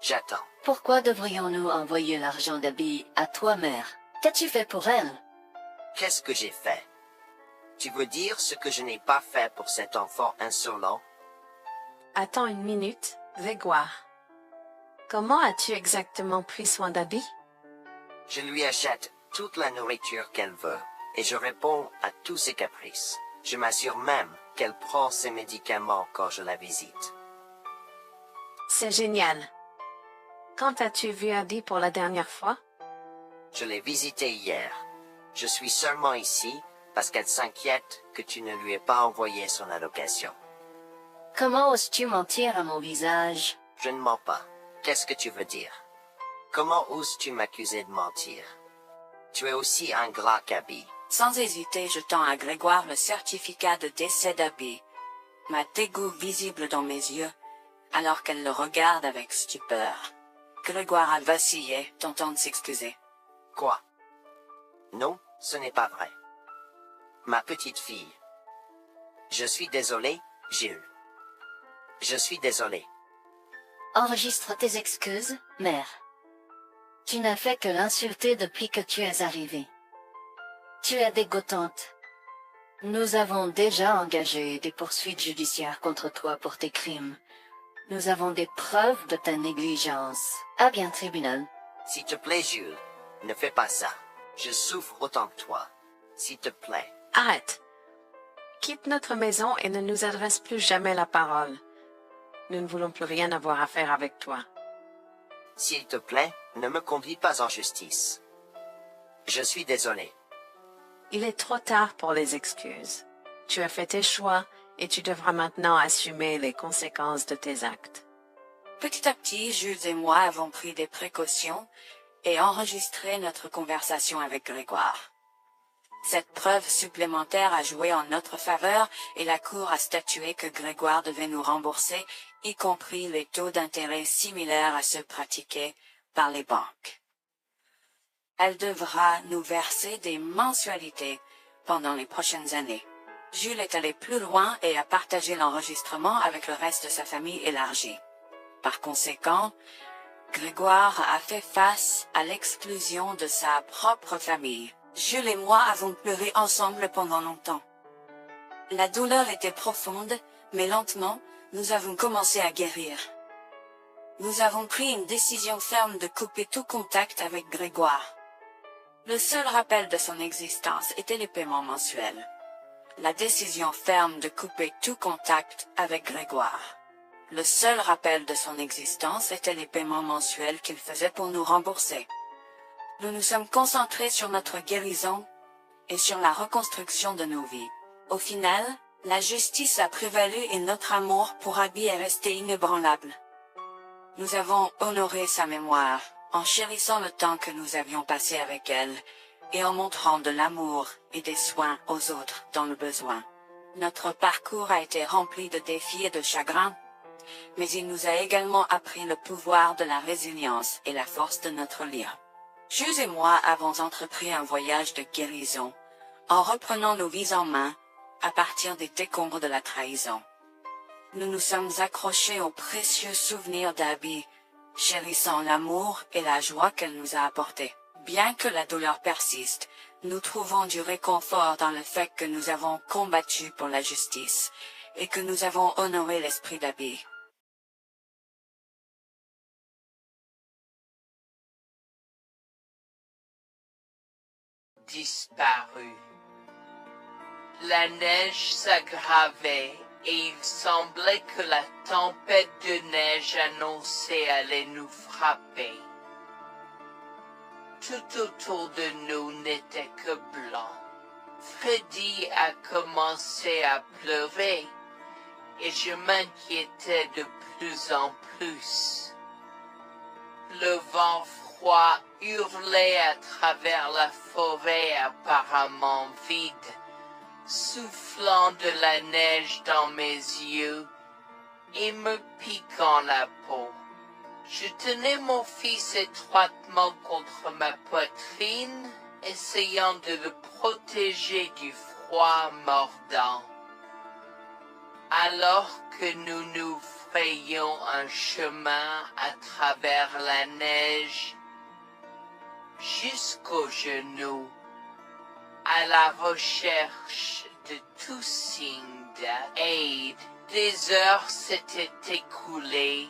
J'attends. Pourquoi devrions-nous envoyer l'argent d'Abby à toi, mère? Qu'as-tu fait pour elle? Qu'est-ce que j'ai fait? Tu veux dire ce que je n'ai pas fait pour cet enfant insolent? Attends une minute, Grégoire. Comment as-tu exactement pris soin d'Abby? Je lui achète toute la nourriture qu'elle veut, et je réponds à tous ses caprices. Je m'assure même qu'elle prend ses médicaments quand je la visite. C'est génial. Quand as-tu vu Abby pour la dernière fois? Je l'ai visitée hier. Je suis seulement ici parce qu'elle s'inquiète que tu ne lui aies pas envoyé son allocation. Comment oses-tu mentir à mon visage? Je ne mens pas. Qu'est-ce que tu veux dire? Comment oses-tu m'accuser de mentir? Tu es aussi ingrat qu'Abby. Sans hésiter, je tends à Grégoire le certificat de décès d'Abby, ma dégoût visible dans mes yeux, alors qu'elle le regarde avec stupeur. Grégoire a vacillé, tentant de s'excuser. Quoi? Non, ce n'est pas vrai. Ma petite fille. Je suis désolé, Jules. Je suis désolé. Enregistre tes excuses, mère. Tu n'as fait que l'insulter depuis que tu es arrivée. Tu es dégoûtante. Nous avons déjà engagé des poursuites judiciaires contre toi pour tes crimes. Nous avons des preuves de ta négligence. À bien, tribunal. S'il te plaît, Jules, ne fais pas ça. Je souffre autant que toi. S'il te plaît. Arrête. Quitte notre maison et ne nous adresse plus jamais la parole. Nous ne voulons plus rien avoir à faire avec toi. S'il te plaît, ne me conduis pas en justice. Je suis désolé. Il est trop tard pour les excuses. Tu as fait tes choix et tu devras maintenant assumer les conséquences de tes actes. Petit à petit, Jules et moi avons pris des précautions et enregistré notre conversation avec Grégoire. Cette preuve supplémentaire a joué en notre faveur et la Cour a statué que Grégoire devait nous rembourser, y compris les taux d'intérêt similaires à ceux pratiqués par les banques. Elle devra nous verser des mensualités pendant les prochaines années. Jules est allé plus loin et a partagé l'enregistrement avec le reste de sa famille élargie. Par conséquent, Grégoire a fait face à l'exclusion de sa propre famille. Jules et moi avons pleuré ensemble pendant longtemps. La douleur était profonde, mais lentement, nous avons commencé à guérir. Nous avons pris une décision ferme de couper tout contact avec Grégoire. Le seul rappel de son existence était les paiements mensuels. La décision ferme de couper tout contact avec Grégoire. Le seul rappel de son existence était les paiements mensuels qu'il faisait pour nous rembourser. Nous nous sommes concentrés sur notre guérison et sur la reconstruction de nos vies. Au final, la justice a prévalu et notre amour pour Abby est resté inébranlable. Nous avons honoré sa mémoire, en chérissant le temps que nous avions passé avec elle, et en montrant de l'amour et des soins aux autres dans le besoin. Notre parcours a été rempli de défis et de chagrins, mais il nous a également appris le pouvoir de la résilience et la force de notre lien. Jules et moi avons entrepris un voyage de guérison, en reprenant nos vies en main, à partir des décombres de la trahison. Nous nous sommes accrochés aux précieux souvenirs d'Abby, chérissant l'amour et la joie qu'elle nous a apportés. Bien que la douleur persiste, nous trouvons du réconfort dans le fait que nous avons combattu pour la justice, et que nous avons honoré l'esprit d'Abby. Disparu. La neige s'aggravait et il semblait que la tempête de neige annoncée allait nous frapper. Tout autour de nous n'était que blanc. Freddy a commencé à pleurer et je m'inquiétais de plus en plus. Le vent froid hurlait à travers la forêt apparemment vide, soufflant de la neige dans mes yeux et me piquant la peau. Je tenais mon fils étroitement contre ma poitrine, essayant de le protéger du froid mordant. Alors que nous nous frayons un chemin à travers la neige jusqu'aux genoux, à la recherche de tout signe d'aide. Des heures s'étaient écoulées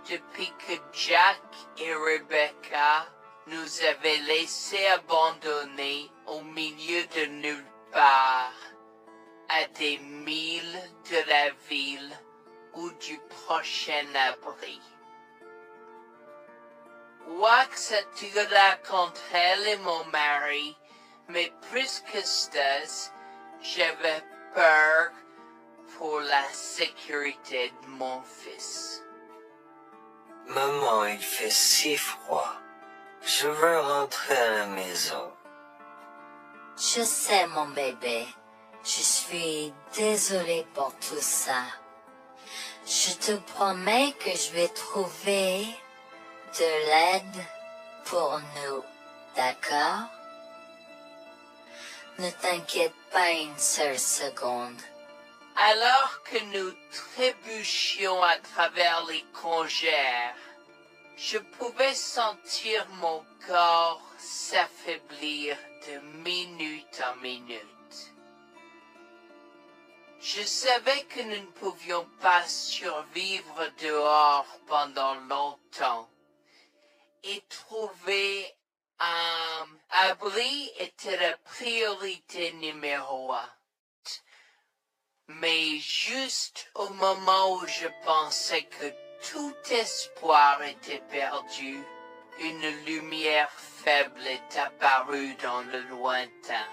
depuis que Jack et Rebecca nous avaient laissés abandonnés au milieu de nulle part, à des milles de la ville ou du prochain abri. Wax attira contre elle et mon mari, mais plus que ça, j'avais peur pour la sécurité de mon fils. Maman, il fait si froid. Je veux rentrer à la maison. Je sais, mon bébé. Je suis désolée pour tout ça. Je te promets que je vais trouver de l'aide pour nous, d'accord? Ne t'inquiète pas une seule seconde. Alors que nous trébuchions à travers les congères, je pouvais sentir mon corps s'affaiblir de minute en minute. Je savais que nous ne pouvions pas survivre dehors pendant longtemps, et trouver un abri était la priorité numéro 1. Mais juste au moment où je pensais que tout espoir était perdu, une lumière faible est apparue dans le lointain.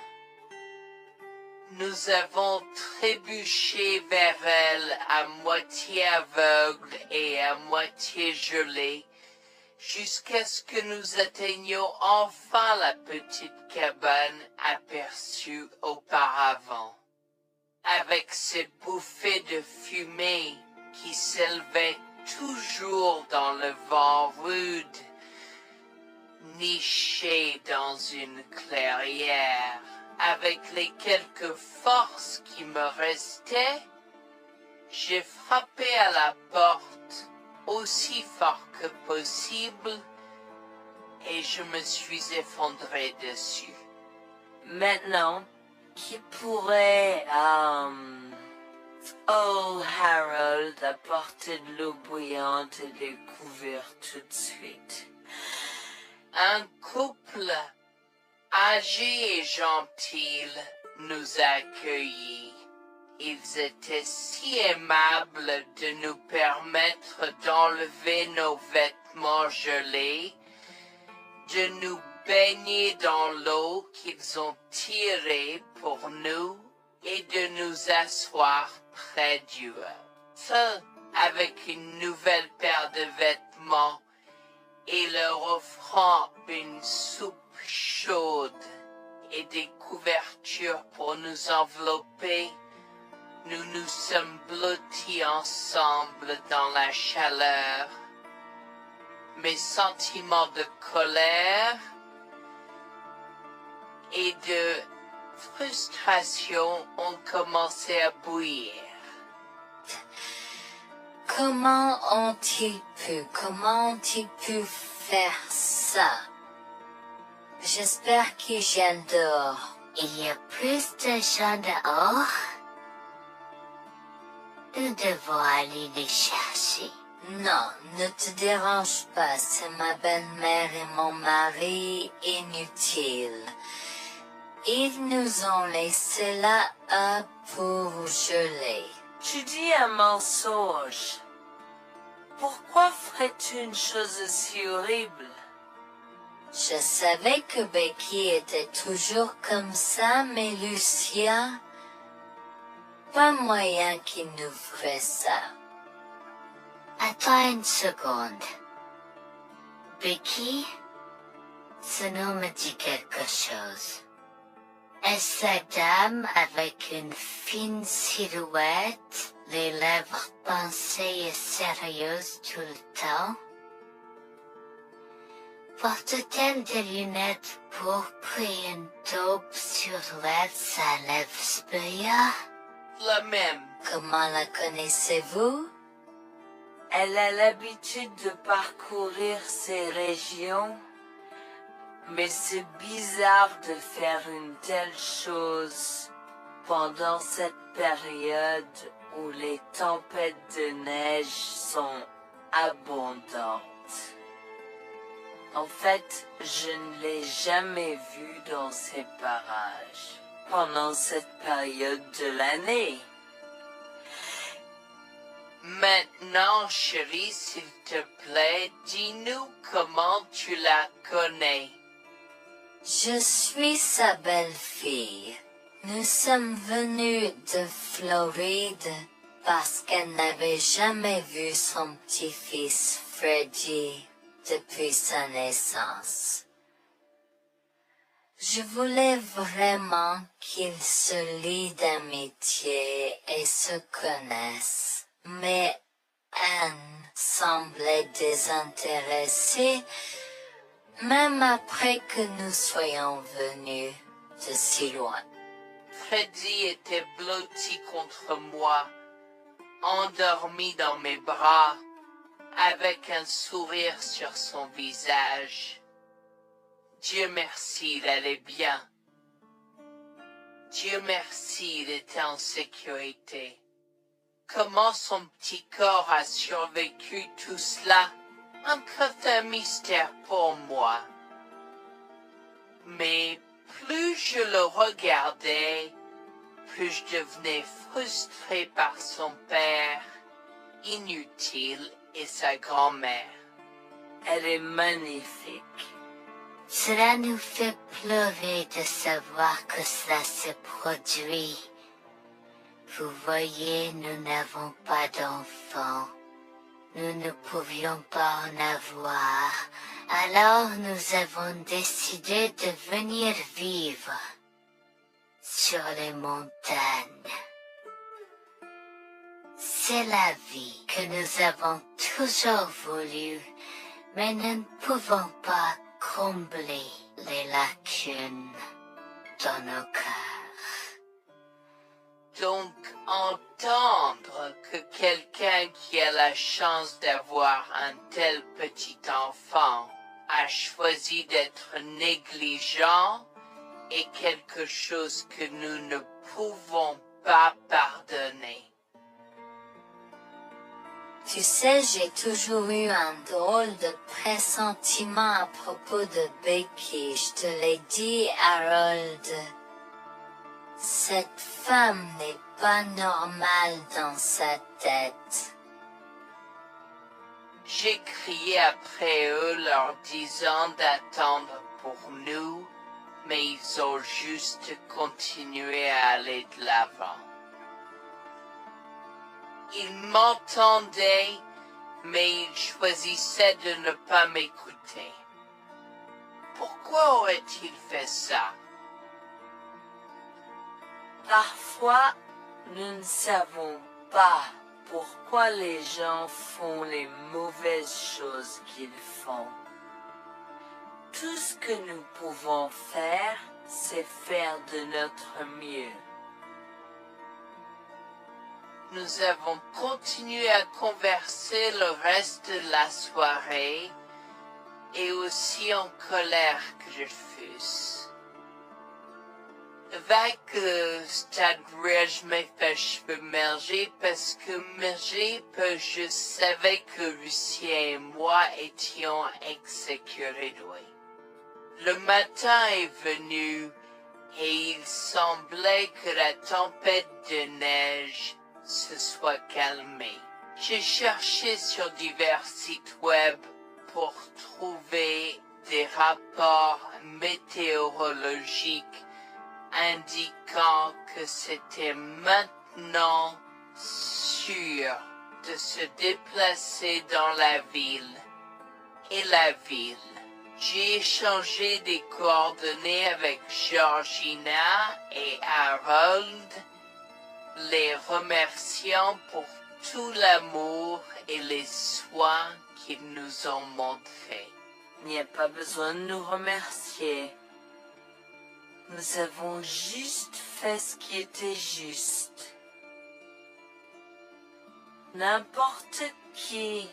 Nous avons trébuché vers elle à moitié aveugle et à moitié gelé, jusqu'à ce que nous atteignions enfin la petite cabane aperçue auparavant, avec ses bouffées de fumée qui s'élevaient toujours dans le vent rude, nichée dans une clairière. Avec les quelques forces qui me restaient, j'ai frappé à la porte aussi fort que possible et je me suis effondré dessus. Maintenant, qui pourrait, oh Harold, apporter de l'eau bouillante et des couverts tout de suite? Un couple âgé et gentil nous a accueillis. Ils étaient si aimables de nous permettre d'enlever nos vêtements gelés, de nous baigner dans l'eau qu'ils ont tirée pour nous et de nous asseoir près du feu avec une nouvelle paire de vêtements et leur offrant une soupe chaude et des couvertures pour nous envelopper. Nous nous sommes blottis ensemble dans la chaleur. Mes sentiments de colère et de frustration ont commencé à bouillir. Comment ont-ils pu faire ça? J'espère qu'ils viennent dehors. Il y a plus de gens dehors. Nous devons aller les chercher. Non, ne te dérange pas, c'est ma belle-mère et mon mari inutiles. Ils nous ont laissés là pour geler. Tu dis un mensonge. Pourquoi ferais-tu une chose aussi horrible? Je savais que Becky était toujours comme ça, mais Lucia, pas moyen qu'il nous ferait ça. Attends une seconde. Becky, ce nom me dit quelque chose. Est-ce la dame avec une fine silhouette, les lèvres pincées et sérieuses tout le temps? Porte-t-elle des lunettes pourpres et une taupe sur sa lèvre supérieure? La même. Comment la connaissez-vous? Elle a l'habitude de parcourir ces régions, mais c'est bizarre de faire une telle chose pendant cette période où les tempêtes de neige sont abondantes. En fait, je ne l'ai jamais vue dans ces parages pendant cette période de l'année. Maintenant, chérie, s'il te plaît, dis-nous comment tu la connais. Je suis sa belle-fille. Nous sommes venus de Floride parce qu'elle n'avait jamais vu son petit-fils Freddy depuis sa naissance. Je voulais vraiment qu'ils se lient d'amitié et se connaissent, mais Anne semblait désintéressée, même après que nous soyons venus de si loin. Freddy était blotti contre moi, endormi dans mes bras, avec un sourire sur son visage. Dieu merci, il allait bien. Dieu merci, il était en sécurité. Comment son petit corps a survécu tout cela? Encore un mystère pour moi. Mais plus je le regardais, plus je devenais frustré par son père, inutile, et sa grand-mère. Elle est magnifique. Cela nous fait pleurer de savoir que cela se produit. Vous voyez, nous n'avons pas d'enfants. Nous ne pouvions pas en avoir. Alors nous avons décidé de venir vivre sur les montagnes. C'est la vie que nous avons toujours voulu, mais nous ne pouvons pas combler les lacunes dans nos cœurs. Donc, entendre que quelqu'un qui a la chance d'avoir un tel petit enfant a choisi d'être négligent est quelque chose que nous ne pouvons pas pardonner. Tu sais, j'ai toujours eu un drôle de pressentiment à propos de Becky, je te l'ai dit, Harold. Cette femme n'est pas normale dans sa tête. J'ai crié après eux leur disant d'attendre pour nous, mais ils ont juste continué à aller de l'avant. Ils m'entendaient, mais ils choisissaient de ne pas m'écouter. Pourquoi aurait-il fait ça? Parfois, nous ne savons pas pourquoi les gens font les mauvaises choses qu'ils font. Tout ce que nous pouvons faire, c'est faire de notre mieux. Nous avons continué à converser le reste de la soirée, et aussi en colère que je fusse. Avec le stade où je me fais cheveux merger parce que je savais que Lucien et moi étions exécutés de lui. Le matin est venu et il semblait que la tempête de neige se soit calmée. J'ai cherché sur divers sites web pour trouver des rapports météorologiques indiquant que c'était maintenant sûr de se déplacer dans la ville. Et la ville. J'ai échangé des coordonnées avec Georgina et Harold, les remerciant pour tout l'amour et les soins qu'ils nous ont montrés. Il n'y a pas besoin de nous remercier. Nous avons juste fait ce qui était juste. N'importe qui,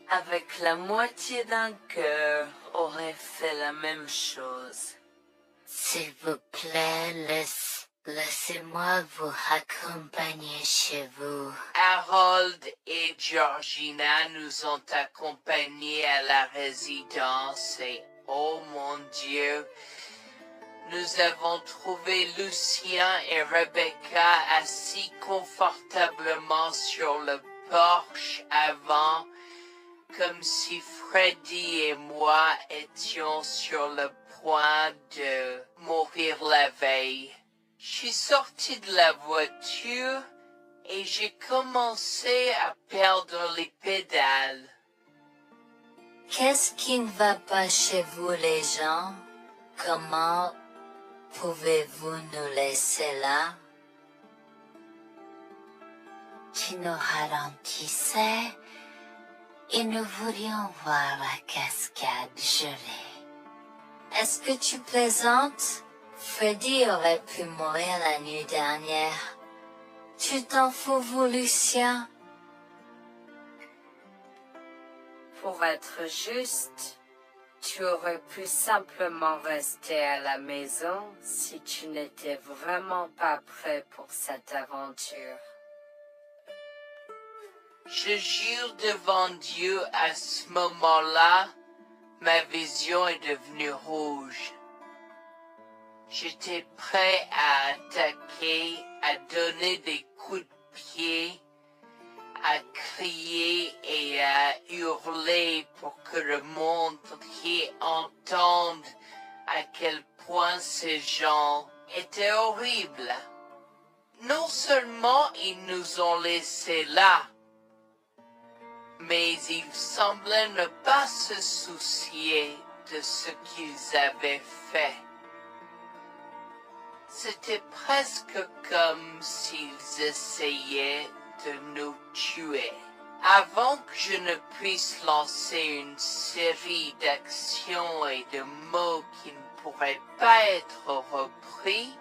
avec la moitié d'un cœur, aurait fait la même chose. S'il vous plaît, laissez-moi vous accompagner chez vous. Harold et Georgina nous ont accompagnés à la résidence et, oh mon Dieu, nous avons trouvé Lucien et Rebecca assis confortablement sur le porche avant, comme si Freddy et moi étions sur le point de mourir la veille. Je suis sorti de la voiture et j'ai commencé à perdre les pédales. Qu'est-ce qui ne va pas chez vous, les gens? Comment pouvez-vous nous laisser là? Tu nous ralentissais et nous voulions voir la cascade gelée. Est-ce que tu plaisantes? Freddy aurait pu mourir la nuit dernière. Tu t'en fous, vous, Lucien? Pour être juste, tu aurais pu simplement rester à la maison si tu n'étais vraiment pas prêt pour cette aventure. Je jure devant Dieu, à ce moment-là, ma vision est devenue rouge. J'étais prêt à attaquer, à donner des coups de pied, à crier et à hurler pour que le monde entier entende à quel point ces gens étaient horribles. Non seulement ils nous ont laissés là, mais ils semblaient ne pas se soucier de ce qu'ils avaient fait. C'était presque comme s'ils essayaient de nous tuer. Avant que je ne puisse lancer une série d'actions et de mots qui ne pourraient pas être repris,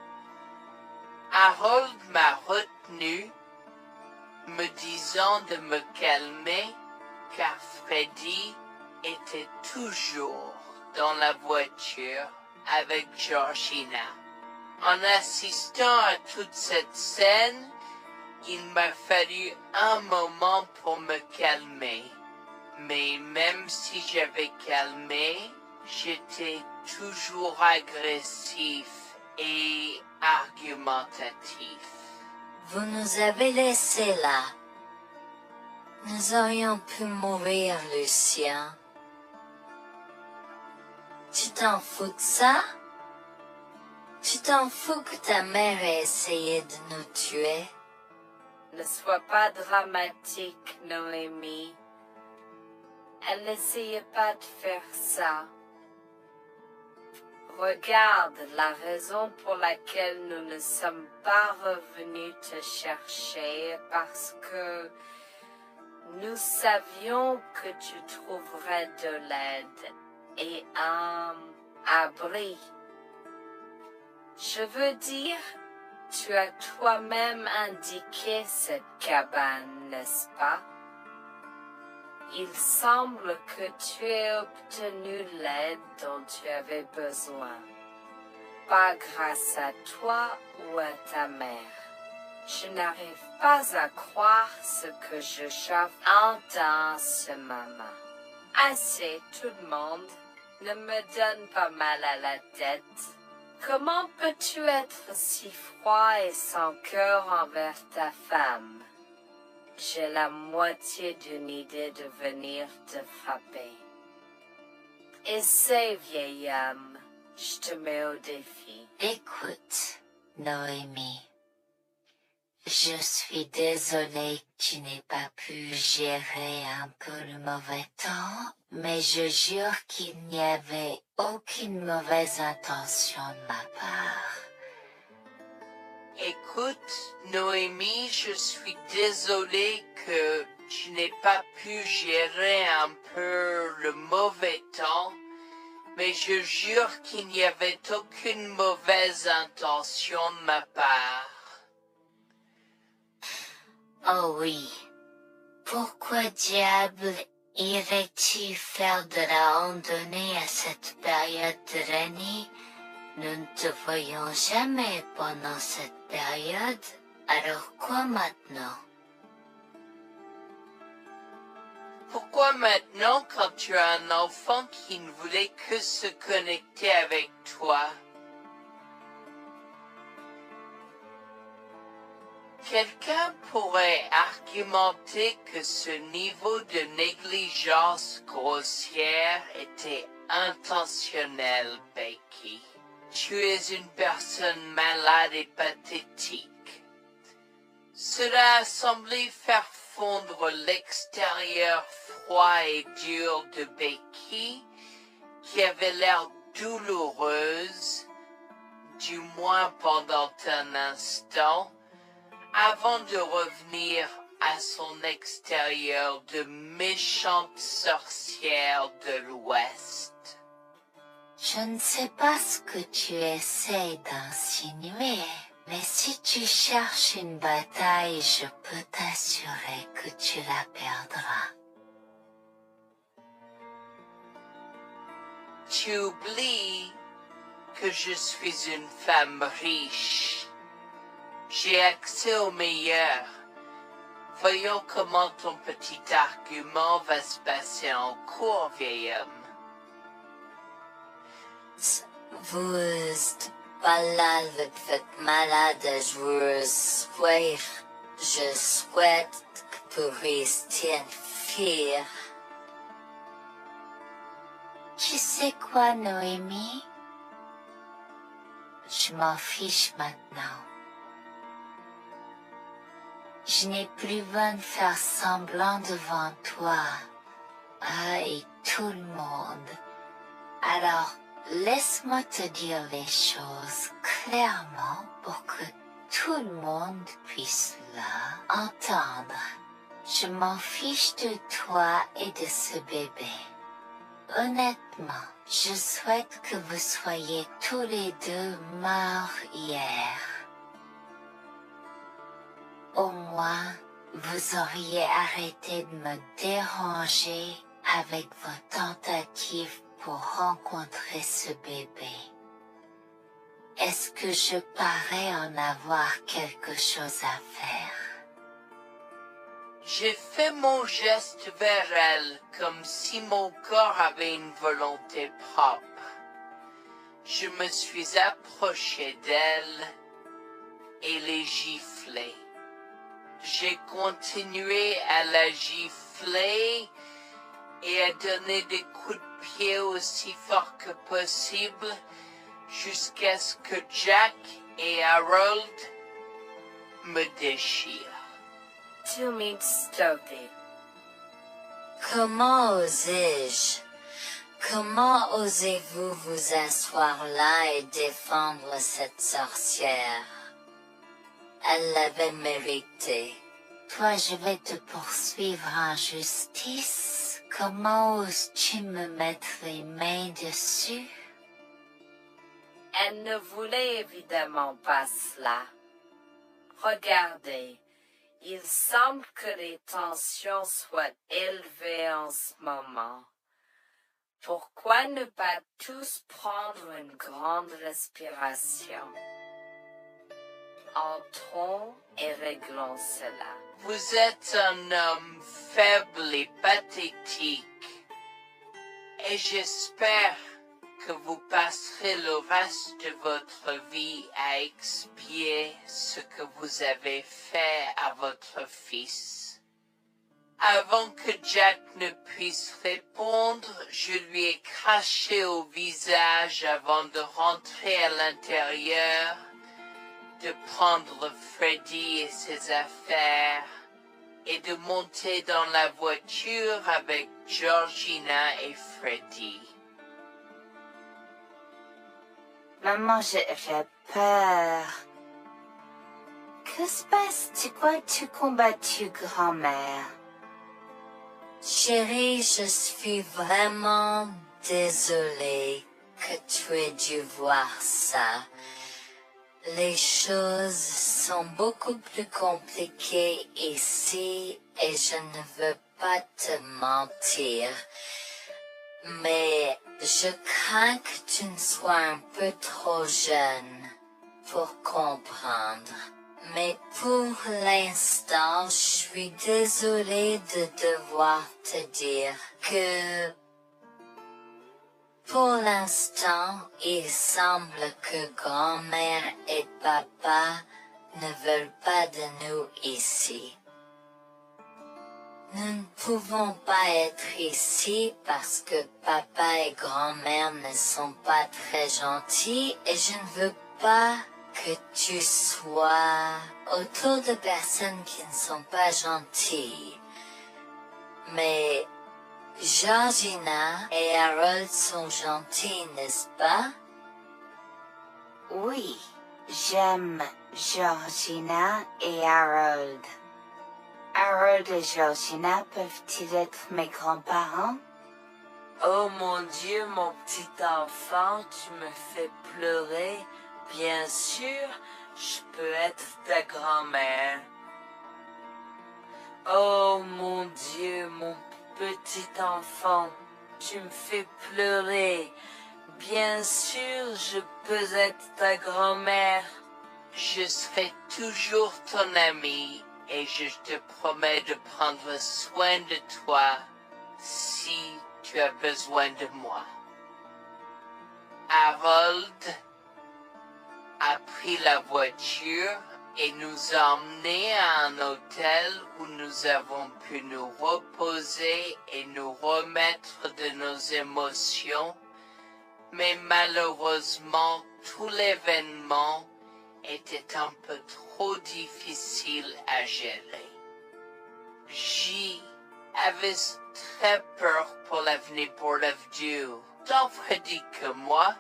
Harold m'a retenu, me disant de me calmer, car Freddy était toujours dans la voiture avec Georgina. En assistant à toute cette scène, il m'a fallu un moment pour me calmer. Mais même si j'avais calmé, j'étais toujours agressif et argumentatif. Vous nous avez laissés là. Nous aurions pu mourir, Lucien. Tu t'en fous de ça? Tu t'en fous que ta mère ait essayé de nous tuer? Ne sois pas dramatique, Noémie. Elle n'essayait pas de faire ça. Regarde, la raison pour laquelle nous ne sommes pas revenus te chercher, parce que nous savions que tu trouverais de l'aide et un abri. Je veux dire, tu as toi-même indiqué cette cabane, n'est-ce pas? Il semble que tu aies obtenu l'aide dont tu avais besoin. Pas grâce à toi ou à ta mère. Je n'arrive pas à croire ce que j'entends en ce moment. Assez, tout le monde. Ne me donne pas mal à la tête. Comment peux-tu être si froid et sans cœur envers ta femme? J'ai la moitié d'une idée de venir te frapper. Essaie, vieil homme. Je te mets au défi. Écoute, Noémie. Je suis désolée que tu n'aies pas pu gérer un peu le mauvais temps, mais je jure qu'il n'y avait aucune mauvaise intention de ma part. Écoute, Noémie, je suis désolé que tu n'aies pas pu gérer un peu le mauvais temps, mais je jure qu'il n'y avait aucune mauvaise intention de ma part. Oh oui, Pourquoi diable irais-tu faire de la randonnée à cette période de l'année? Nous ne te voyons jamais pendant cette période, alors quoi maintenant? Pourquoi maintenant quand tu as un enfant qui ne voulait que se connecter avec toi? Quelqu'un pourrait argumenter que ce niveau de négligence grossière était intentionnel, Becky. Tu es une personne malade et pathétique. Cela a semblé faire fondre l'extérieur froid et dur de Becky, qui avait l'air douloureuse, du moins pendant un instant, avant de revenir à son extérieur de méchante sorcière de l'Ouest. Je ne sais pas ce que tu essaies d'insinuer, mais si tu cherches une bataille, je peux t'assurer que tu la perdras. Tu oublies que je suis une femme riche. J'ai accès au meilleur. Voyons comment ton petit argument va se passer en cours, vieil homme. Vous êtes malade, vous êtes malade, je souhaite que vous restiez fier. Tu sais quoi, Noémie? Je m'en fiche maintenant. Je n'ai plus besoin de faire semblant devant toi, et tout le monde. Alors, laisse-moi te dire les choses clairement pour que tout le monde puisse entendre. Je m'en fiche de toi et de ce bébé. Honnêtement, je souhaite que vous soyez tous les deux morts hier. Au moins, vous auriez arrêté de me déranger avec vos tentatives pour rencontrer ce bébé. Est-ce que je parais en avoir quelque chose à faire? J'ai fait mon geste vers elle comme si mon corps avait une volonté propre. Je me suis approché d'elle et l'ai giflée. J'ai continué à la gifler et à donner des coups de pied aussi forts que possible jusqu'à ce que Jack et Harold me déchirent. 2 minutes stoppé. Comment osais-je? Comment osez-vous vous asseoir là et défendre cette sorcière? Elle l'avait mérité. Toi, je vais te poursuivre en justice. Comment oses-tu me mettre les mains dessus? Elle ne voulait évidemment pas cela. Regardez, il semble que les tensions soient élevées en ce moment. Pourquoi ne pas tous prendre une grande respiration? Entrons et réglons cela. Vous êtes un homme faible et pathétique, et j'espère que vous passerez le reste de votre vie à expier ce que vous avez fait à votre fils. Avant que Jack ne puisse répondre, je lui ai craché au visage avant de rentrer à l'intérieur, de prendre Freddy et ses affaires, et de monter dans la voiture avec Georgina et Freddy. Maman, j'ai peur. Que se passe-t-il? Pourquoi tu combattu grand-mère? Chérie, je suis vraiment désolée que tu aies dû voir ça. Les choses sont beaucoup plus compliquées ici et je ne veux pas te mentir. Mais je crains que tu ne sois un peu trop jeune pour comprendre. Mais pour l'instant, je suis désolée de devoir te dire que pour l'instant, il semble que grand-mère et papa ne veulent pas de nous ici. Nous ne pouvons pas être ici parce que papa et grand-mère ne sont pas très gentils et je ne veux pas que tu sois autour de personnes qui ne sont pas gentilles. Mais Georgina et Harold sont gentils, n'est-ce pas? Oui, j'aime Georgina et Harold. Harold et Georgina peuvent-ils être mes grands-parents? Oh mon Dieu, mon petit enfant, tu me fais pleurer. Bien sûr, je peux être ta grand-mère. Oh mon Dieu, mon petit enfant, tu me fais pleurer. Bien sûr, je peux être ta grand-mère. Je serai toujours ton ami et je te promets de prendre soin de toi si tu as besoin de moi. Harold a pris la voiture et nous a emmenés à un hôtel où nous avons pu nous reposer et nous remettre de nos émotions, mais malheureusement tout l'événement était un peu trop difficile à gérer. J'avais très peur pour l'avenir pour Dieu, tant Freddy que moi,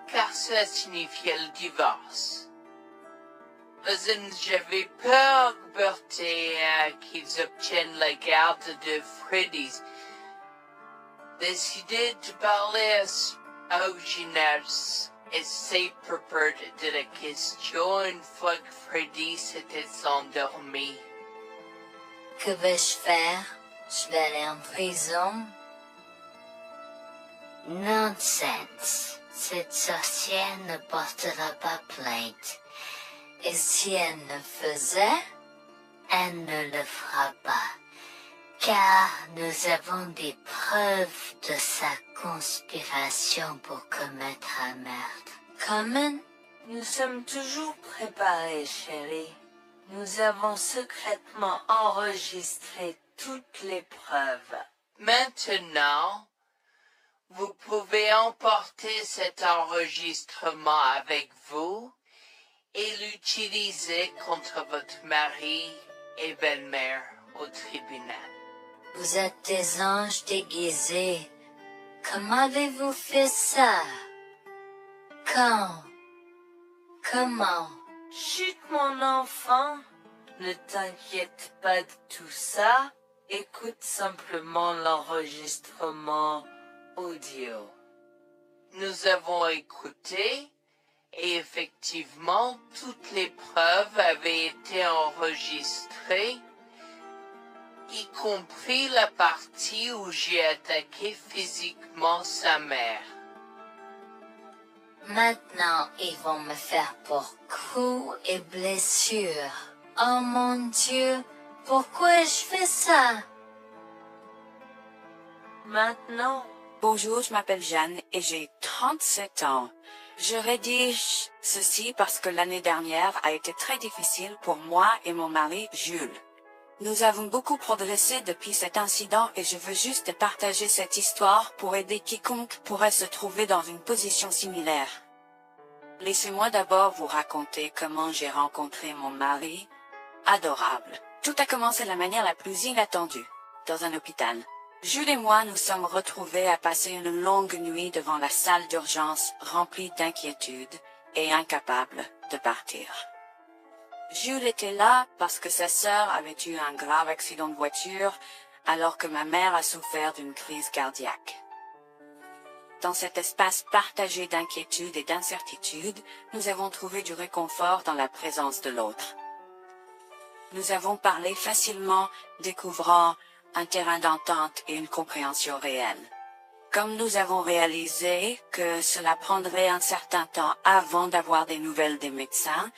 car cela signifiait le divorce. Mais j'avais peur, Bertie, qu'ils obtiennent la garde de Freddy. Décidé de parler au gymnase et s'est préparé de la question une fois que Freddy s'était endormi. Que vais-je faire? Je vais aller en prison? Nonsense. Cette sorcière ne portera pas plainte. Et si elle ne faisait? Elle ne le fera pas, car nous avons des preuves de sa conspiration pour commettre un meurtre. Comment? Nous sommes toujours préparés, chérie. Nous avons secrètement enregistré toutes les preuves. Maintenant, vous pouvez emporter cet enregistrement avec vous et l'utiliser contre votre mari et belle-mère au tribunal. Vous êtes des anges déguisés. Comment avez-vous fait ça? Quand? Comment? Chut, mon enfant, ne t'inquiète pas de tout ça. Écoute simplement l'enregistrement audio. Nous avons écouté et effectivement toutes les preuves avaient été enregistrées, y compris la partie où j'ai attaqué physiquement sa mère. Maintenant, ils vont me faire pour coups et blessures. Oh mon Dieu, pourquoi je fais ça? Maintenant, Bonjour, je m'appelle Jeanne et j'ai 37 ans. Je rédige ceci parce que l'année dernière a été très difficile pour moi et mon mari Jules. Nous avons beaucoup progressé depuis cet incident et je veux juste partager cette histoire pour aider quiconque pourrait se trouver dans une position similaire. Laissez-moi d'abord vous raconter comment j'ai rencontré mon mari. Adorable. Tout a commencé de la manière la plus inattendue, dans un hôpital. Jules et moi nous sommes retrouvés à passer une longue nuit devant la salle d'urgence remplie d'inquiétude et incapables de partir. Jules était là parce que sa sœur avait eu un grave accident de voiture alors que ma mère a souffert d'une crise cardiaque. dans cet espace partagé d'inquiétude et d'incertitude, nous avons trouvé du réconfort dans la présence de l'autre. Nous avons parlé facilement, découvrant un terrain d'entente et une compréhension réelle. Comme nous avons réalisé que cela prendrait un certain temps avant d'avoir des nouvelles des médecins,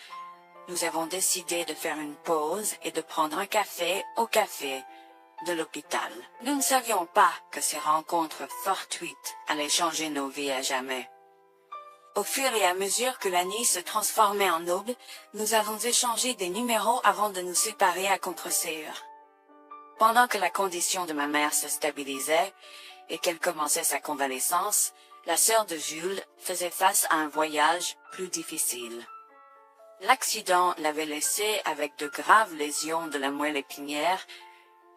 nous avons décidé de faire une pause et de prendre un café au café de l'hôpital. Nous ne savions pas que ces rencontres fortuites allaient changer nos vies à jamais. Au fur et à mesure que la nuit se transformait en aube, nous avons échangé des numéros avant de nous séparer à contre-séance. Pendant que la condition de ma mère se stabilisait et qu'elle commençait sa convalescence, la sœur de Jules faisait face à un voyage plus difficile. L'accident l'avait laissée avec de graves lésions de la moelle épinière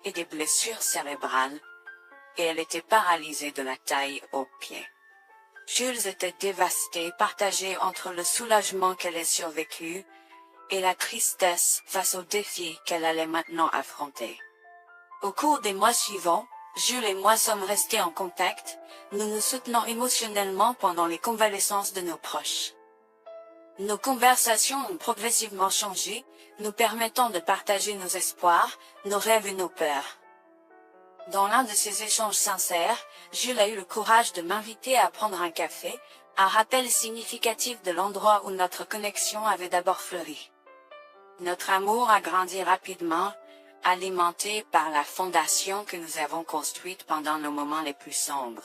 et des blessures cérébrales, et elle était paralysée de la taille aux pieds. Jules était dévasté, partagé entre le soulagement qu'elle ait survécu et la tristesse face aux défis qu'elle allait maintenant affronter. Au cours des mois suivants, Jules et moi sommes restés en contact, nous nous soutenons émotionnellement pendant les convalescences de nos proches. Nos conversations ont progressivement changé, nous permettant de partager nos espoirs, nos rêves et nos peurs. Dans l'un de ces échanges sincères, Jules a eu le courage de m'inviter à prendre un café, un rappel significatif de l'endroit où notre connexion avait d'abord fleuri. Notre amour a grandi rapidement, alimenté par la fondation que nous avons construite pendant nos moments les plus sombres.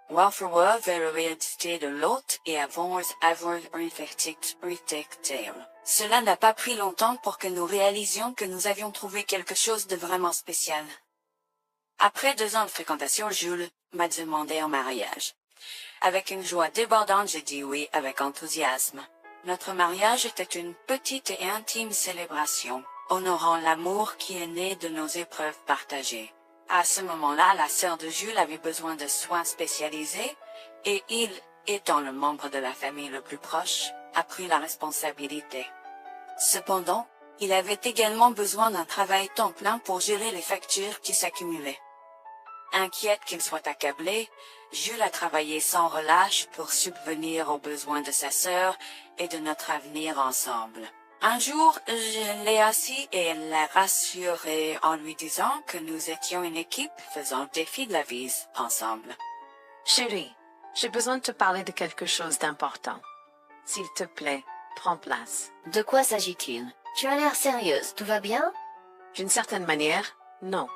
Welfare vers l'identité de l'autre et avoir Cela n'a pas pris longtemps pour que nous réalisions que nous avions trouvé quelque chose de vraiment spécial. Après 2 ans de fréquentation, Jules m'a demandé en mariage. Avec une joie débordante, j'ai dit oui avec enthousiasme. Notre mariage était une petite et intime célébration, honorant l'amour qui est né de nos épreuves partagées. À ce moment-là, la sœur de Jules avait besoin de soins spécialisés, et il, étant le membre de la famille le plus proche, a pris la responsabilité. Cependant, il avait également besoin d'un travail temps plein pour gérer les factures qui s'accumulaient. Inquiète qu'il soit accablé, Jules a travaillé sans relâche pour subvenir aux besoins de sa sœur et de notre avenir ensemble. Un jour, je l'ai assis et l'ai rassuré en lui disant que nous étions une équipe faisant le défi de la vie ensemble. Chérie, j'ai besoin de te parler de quelque chose d'important. S'il te plaît, prends place. De quoi s'agit-il? Tu as l'air sérieuse, tout va bien? D'une certaine manière, non.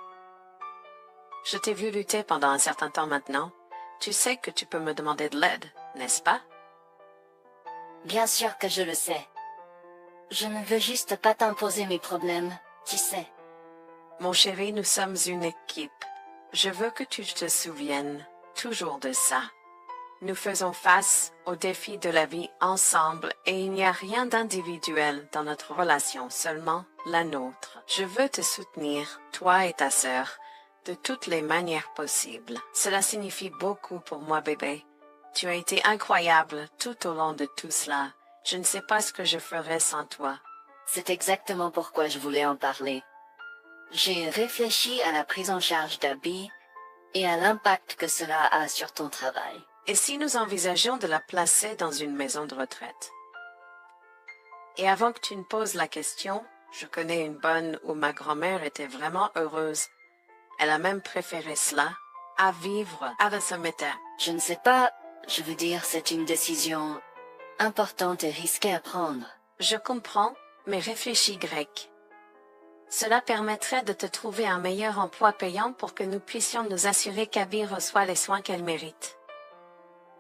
Je t'ai vu lutter pendant un certain temps maintenant. Tu sais que tu peux me demander de l'aide, n'est-ce pas? Bien sûr que je le sais. Je ne veux juste pas t'imposer mes problèmes, tu sais. Mon chéri, nous sommes une équipe. Je veux que tu te souviennes toujours de ça. Nous faisons face aux défis de la vie ensemble et il n'y a rien d'individuel dans notre relation, seulement la nôtre. Je veux te soutenir, toi et ta sœur, de toutes les manières possibles. Cela signifie beaucoup pour moi, bébé. Tu as été incroyable tout au long de tout cela. Je ne sais pas ce que je ferais sans toi. C'est exactement pourquoi je voulais en parler. J'ai réfléchi à la prise en charge d'Abby et à l'impact que cela a sur ton travail. Et si nous envisageons de la placer dans une maison de retraite? Et avant que tu ne poses la question, je connais une bonne où ma grand-mère était vraiment heureuse. Elle a même préféré cela à vivre à la cimetière. Je ne sais pas, je veux dire, c'est une décision importante et risquée à prendre. Je comprends, mais réfléchis, Greg. Cela permettrait de te trouver un meilleur emploi payant pour que nous puissions nous assurer qu'Abby reçoit les soins qu'elle mérite.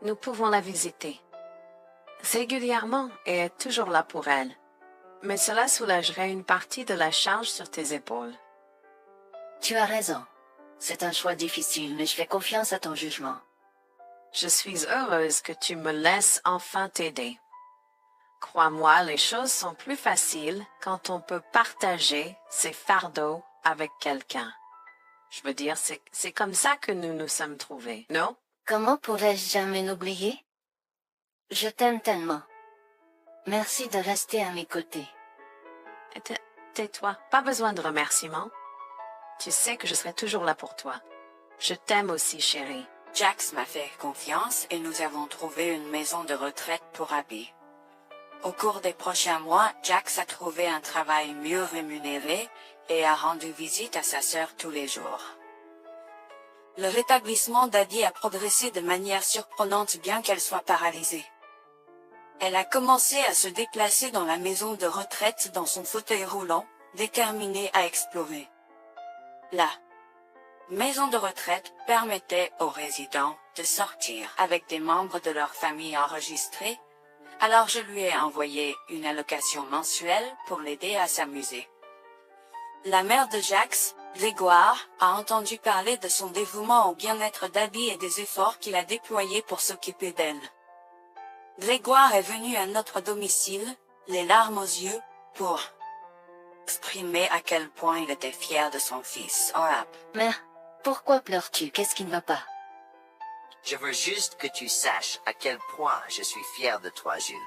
Nous pouvons la visiter régulièrement et être toujours là pour elle. Mais cela soulagerait une partie de la charge sur tes épaules. Tu as raison. C'est un choix difficile, mais je fais confiance à ton jugement. Je suis heureuse que tu me laisses enfin t'aider. Crois-moi, les choses sont plus faciles quand on peut partager ses fardeaux avec quelqu'un. Je veux dire, c'est comme ça que nous nous sommes trouvés, non? Comment pourrais-je jamais l'oublier? Je t'aime tellement. Merci de rester à mes côtés. Tais-toi, pas besoin de remerciements. Tu sais que je serai toujours là pour toi. Je t'aime aussi, chérie. Jax m'a fait confiance et nous avons trouvé une maison de retraite pour Abby. Au cours des prochains mois, Jax a trouvé un travail mieux rémunéré et a rendu visite à sa sœur tous les jours. Le rétablissement d'Abby a progressé de manière surprenante bien qu'elle soit paralysée. Elle a commencé à se déplacer dans la maison de retraite dans son fauteuil roulant, déterminée à explorer. La maison de retraite permettait aux résidents de sortir avec des membres de leur famille enregistrés, alors je lui ai envoyé une allocation mensuelle pour l'aider à s'amuser. La mère de Jax, Grégoire, a entendu parler de son dévouement au bien-être d'Abby et des efforts qu'il a déployés pour s'occuper d'elle. Grégoire est venu à notre domicile, les larmes aux yeux, pour exprimer à quel point il était fier de son fils. Mère, pourquoi pleures-tu? Qu'est-ce qui ne va pas? Je veux juste que tu saches à quel point je suis fier de toi, Jules.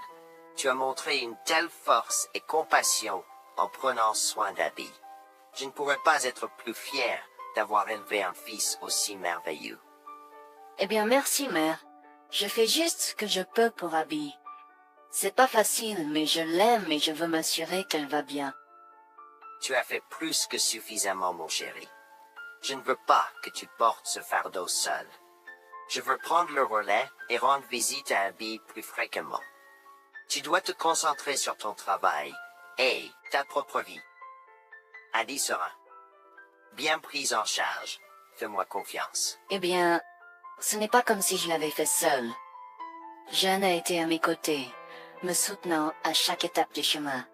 Tu as montré une telle force et compassion en prenant soin d'Abby. Je ne pourrais pas être plus fier d'avoir élevé un fils aussi merveilleux. Eh bien, merci, mère. Je fais juste ce que je peux pour Abby. C'est pas facile, mais je l'aime et je veux m'assurer qu'elle va bien. Tu as fait plus que suffisamment, mon chéri. Je ne veux pas que tu portes ce fardeau seul. Je veux prendre le relais et rendre visite à Abby plus fréquemment. Tu dois te concentrer sur ton travail et ta propre vie. Abby sera bien prise en charge. Fais-moi confiance. Eh bien, ce n'est pas comme si je l'avais fait seule. Jeanne a été à mes côtés, me soutenant à chaque étape du chemin.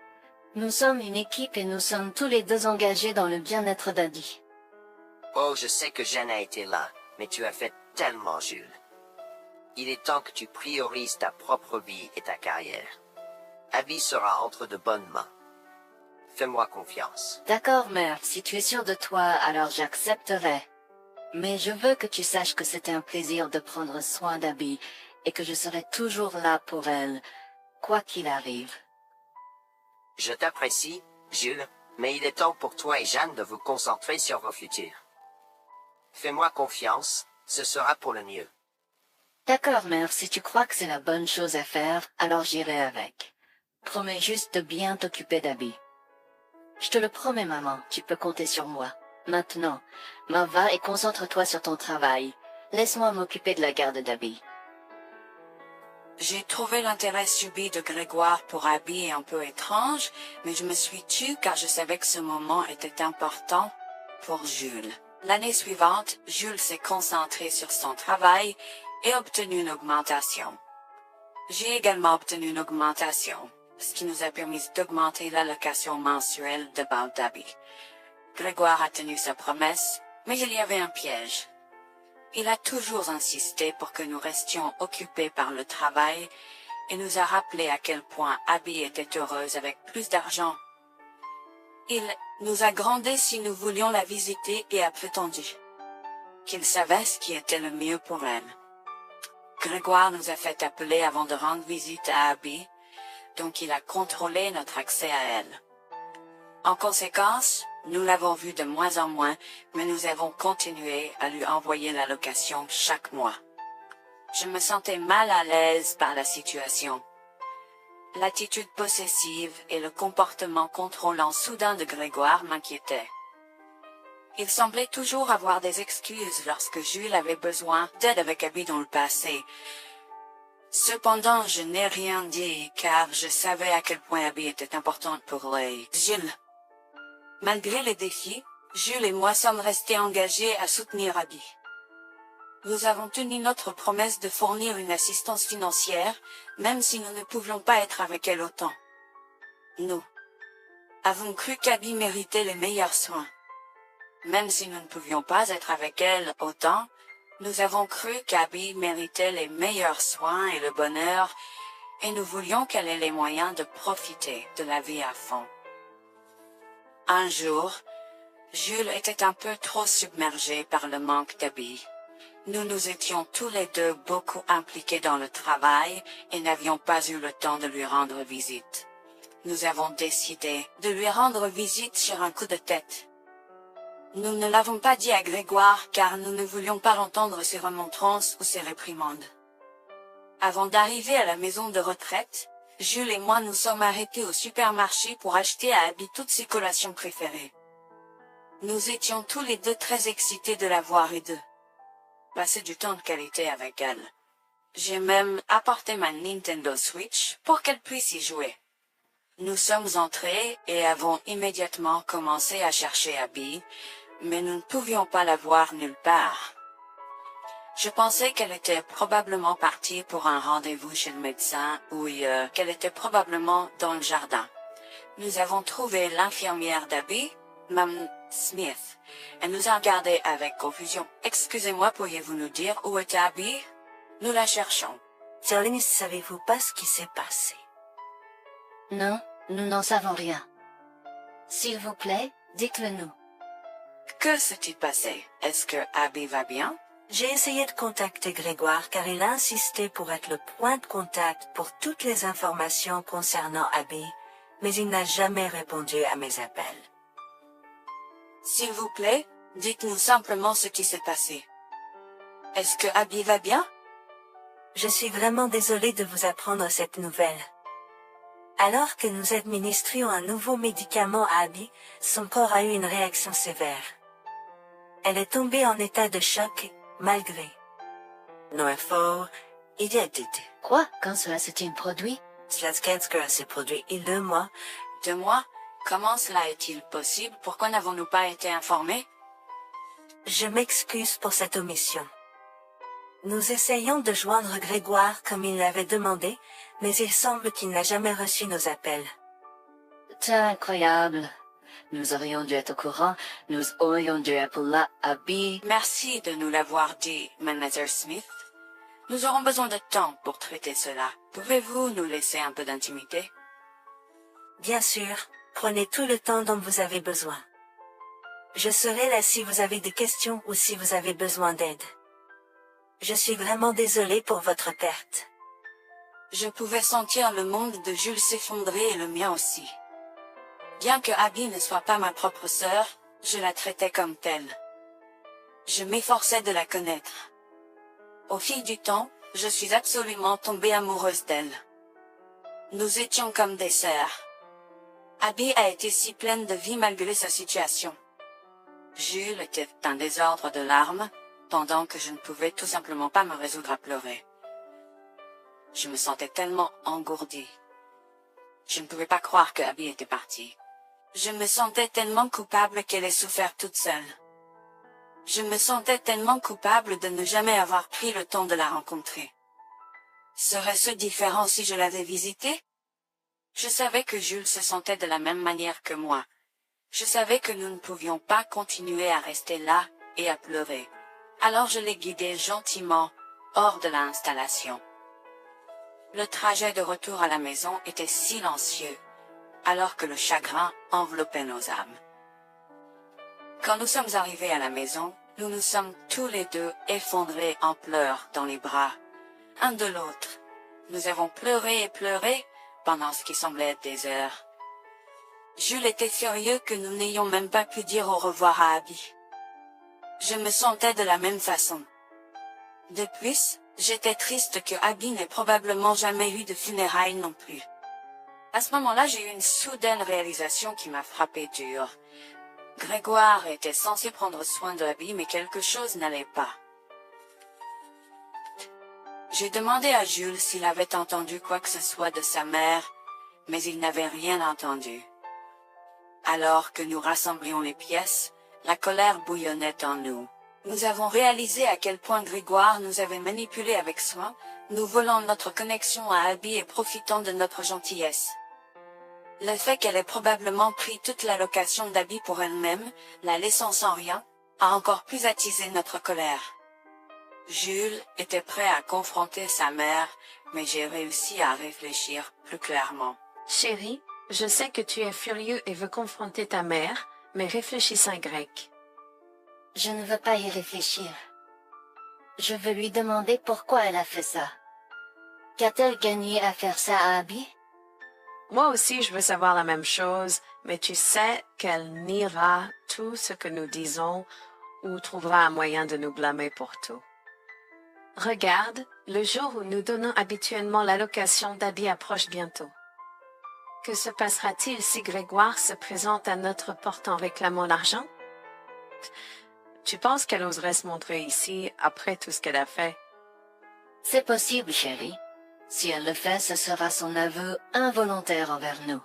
Nous sommes une équipe et nous sommes tous les deux engagés dans le bien-être d'Abby. Oh, je sais que Jeanne a été là, mais tu as fait tellement, Jules. Il est temps que tu priorises ta propre vie et ta carrière. Abby sera entre de bonnes mains. Fais-moi confiance. D'accord, mère, si tu es sûre de toi, alors j'accepterai. Mais je veux que tu saches que c'était un plaisir de prendre soin d'Abby et que je serai toujours là pour elle, quoi qu'il arrive. Je t'apprécie, Jules, mais il est temps pour toi et Jeanne de vous concentrer sur vos futurs. Fais-moi confiance, ce sera pour le mieux. D'accord, mère, si tu crois que c'est la bonne chose à faire, alors j'irai avec. Promets juste de bien t'occuper d'Abby. Je te le promets, maman, tu peux compter sur moi. Maintenant, va et concentre-toi sur ton travail. Laisse-moi m'occuper de la garde d'Abby. J'ai trouvé l'intérêt subi de Grégoire pour Abby un peu étrange, mais je me suis tue car je savais que ce moment était important pour Jules. L'année suivante, Jules s'est concentré sur son travail et obtenu une augmentation. J'ai également obtenu une augmentation, ce qui nous a permis d'augmenter l'allocation mensuelle de base d'Abby. Grégoire a tenu sa promesse, mais il y avait un piège. Il a toujours insisté pour que nous restions occupés par le travail et nous a rappelé à quel point Abby était heureuse avec plus d'argent. Il nous a grondé si nous voulions la visiter et a prétendu qu'il savait ce qui était le mieux pour elle. Grégoire nous a fait appeler avant de rendre visite à Abby, donc il a contrôlé notre accès à elle. En conséquence, nous l'avons vue de moins en moins, mais nous avons continué à lui envoyer l'allocation chaque mois. Je me sentais mal à l'aise par la situation. L'attitude possessive et le comportement contrôlant soudain de Grégoire m'inquiétaient. Il semblait toujours avoir des excuses lorsque Jules avait besoin d'aide avec Abby dans le passé. Cependant, je n'ai rien dit car je savais à quel point Abby était importante pour Jules. Malgré les défis, Jules et moi sommes restés engagés à soutenir Abby. Nous avons tenu notre promesse de fournir une assistance financière, même si nous ne pouvions pas être avec elle autant. Nous avons cru qu'Abby méritait les meilleurs soins. Même si nous ne pouvions pas être avec elle autant, nous avons cru qu'Abby méritait les meilleurs soins et le bonheur, et nous voulions qu'elle ait les moyens de profiter de la vie à fond. Un jour, Jules était un peu trop submergé par le manque d'Abby. Nous nous étions tous les deux beaucoup impliqués dans le travail et n'avions pas eu le temps de lui rendre visite. Nous avons décidé de lui rendre visite sur un coup de tête. Nous ne l'avons pas dit à Grégoire car nous ne voulions pas l'entendre ses remontrances ou ses réprimandes. Avant d'arriver à la maison de retraite, Jules et moi nous sommes arrêtés au supermarché pour acheter à Abby toutes ses collations préférées. Nous étions tous les deux très excités de la voir et de passer du temps de qualité avec elle. J'ai même apporté ma Nintendo Switch pour qu'elle puisse y jouer. Nous sommes entrés et avons immédiatement commencé à chercher Abby, mais nous ne pouvions pas la voir nulle part. Je pensais qu'elle était probablement partie pour un rendez-vous chez le médecin ou qu'elle était probablement dans le jardin. Nous avons trouvé l'infirmière d'Abby, Mme Smith. Elle nous a regardés avec confusion. « Excusez-moi, pourriez-vous nous dire où est Abby? Nous la cherchons. » Charlie, savez-vous pas ce qui s'est passé? Non, nous n'en savons rien. S'il vous plaît, dites-le nous. Que s'est-il passé? Est-ce que Abby va bien? J'ai essayé de contacter Grégoire car il a insisté pour être le point de contact pour toutes les informations concernant Abby, mais il n'a jamais répondu à mes appels. S'il vous plaît, dites-nous simplement ce qui s'est passé. Est-ce que Abby va bien? Je suis vraiment désolée de vous apprendre cette nouvelle. Alors que nous administrions un nouveau médicament à Abby, son corps a eu une réaction sévère. Elle est tombée en état de choc, malgré nos efforts, il y a été. Quoi? Quand cela s'est-il produit? Cela s'est produit il y a 2 mois. 2 mois? Comment cela est-il possible? Pourquoi n'avons-nous pas été informés? Je m'excuse pour cette omission. Nous essayons de joindre Grégoire comme il l'avait demandé, mais il semble qu'il n'a jamais reçu nos appels. C'est incroyable. Nous aurions dû être au courant, nous aurions dû appeler Abby. Merci de nous l'avoir dit, Mlle Smith. Nous aurons besoin de temps pour traiter cela. Pouvez-vous nous laisser un peu d'intimité? Bien sûr, prenez tout le temps dont vous avez besoin. Je serai là si vous avez des questions ou si vous avez besoin d'aide. Je suis vraiment désolée pour votre perte. Je pouvais sentir le monde de Jules s'effondrer et le mien aussi. Bien que Abby ne soit pas ma propre sœur, je la traitais comme telle. Je m'efforçais de la connaître. Au fil du temps, je suis absolument tombée amoureuse d'elle. Nous étions comme des sœurs. Abby a été si pleine de vie malgré sa situation. Jules était un désordre de larmes, pendant que je ne pouvais tout simplement pas me résoudre à pleurer. Je me sentais tellement engourdie. Je ne pouvais pas croire que Abby était partie. Je me sentais tellement coupable qu'elle ait souffert toute seule. Je me sentais tellement coupable de ne jamais avoir pris le temps de la rencontrer. Serait-ce différent si je l'avais visitée? Je savais que Jules se sentait de la même manière que moi. Je savais que nous ne pouvions pas continuer à rester là et à pleurer. Alors je l'ai guidée gentiment hors de l'installation. Le trajet de retour à la maison était silencieux, alors que le chagrin enveloppait nos âmes. Quand nous sommes arrivés à la maison, nous nous sommes tous les deux effondrés en pleurs dans les bras, un de l'autre. Nous avons pleuré et pleuré pendant ce qui semblait être des heures. Jules était furieux que nous n'ayons même pas pu dire au revoir à Abby. Je me sentais de la même façon. De plus, j'étais triste que Abby n'ait probablement jamais eu de funérailles non plus. À ce moment-là, j'ai eu une soudaine réalisation qui m'a frappé dur. Grégoire était censé prendre soin d'Abby, mais quelque chose n'allait pas. J'ai demandé à Jules s'il avait entendu quoi que ce soit de sa mère, mais il n'avait rien entendu. Alors que nous rassemblions les pièces, la colère bouillonnait en nous. Nous avons réalisé à quel point Grégoire nous avait manipulés avec soin, nous volant notre connexion à Abby et profitant de notre gentillesse. Le fait qu'elle ait probablement pris toute l'allocation d'Abby pour elle-même, la laissant sans rien, a encore plus attisé notre colère. Jules était prêt à confronter sa mère, mais j'ai réussi à réfléchir plus clairement. Chérie, je sais que tu es furieux et veux confronter ta mère, mais réfléchis en grec. Je ne veux pas y réfléchir. Je veux lui demander pourquoi elle a fait ça. Qu'a-t-elle gagné à faire ça à Abby? Moi aussi, je veux savoir la même chose, mais tu sais qu'elle niera tout ce que nous disons ou trouvera un moyen de nous blâmer pour tout. Regarde, le jour où nous donnons habituellement l'allocation d'habits approche bientôt. Que se passera-t-il si Grégoire se présente à notre porte en réclamant l'argent? Tu penses qu'elle oserait se montrer ici après tout ce qu'elle a fait? C'est possible, chérie. Si elle le fait, ce sera son aveu involontaire envers nous.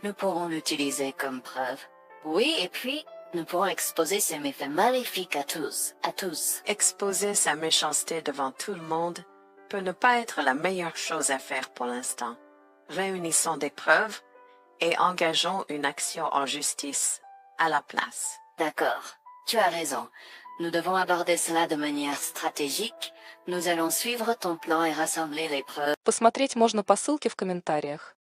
Nous pourrons l'utiliser comme preuve. Oui, et puis, nous pourrons exposer ses méfaits maléfiques à tous. Exposer sa méchanceté devant tout le monde peut ne pas être la meilleure chose à faire pour l'instant. Réunissons des preuves et engageons une action en justice à la place. D'accord, tu as raison. Nous devons aborder cela de manière stratégique. Nous allons suivre ton plan et rassembler les preuves. Посмотреть можно по ссылке в комментариях.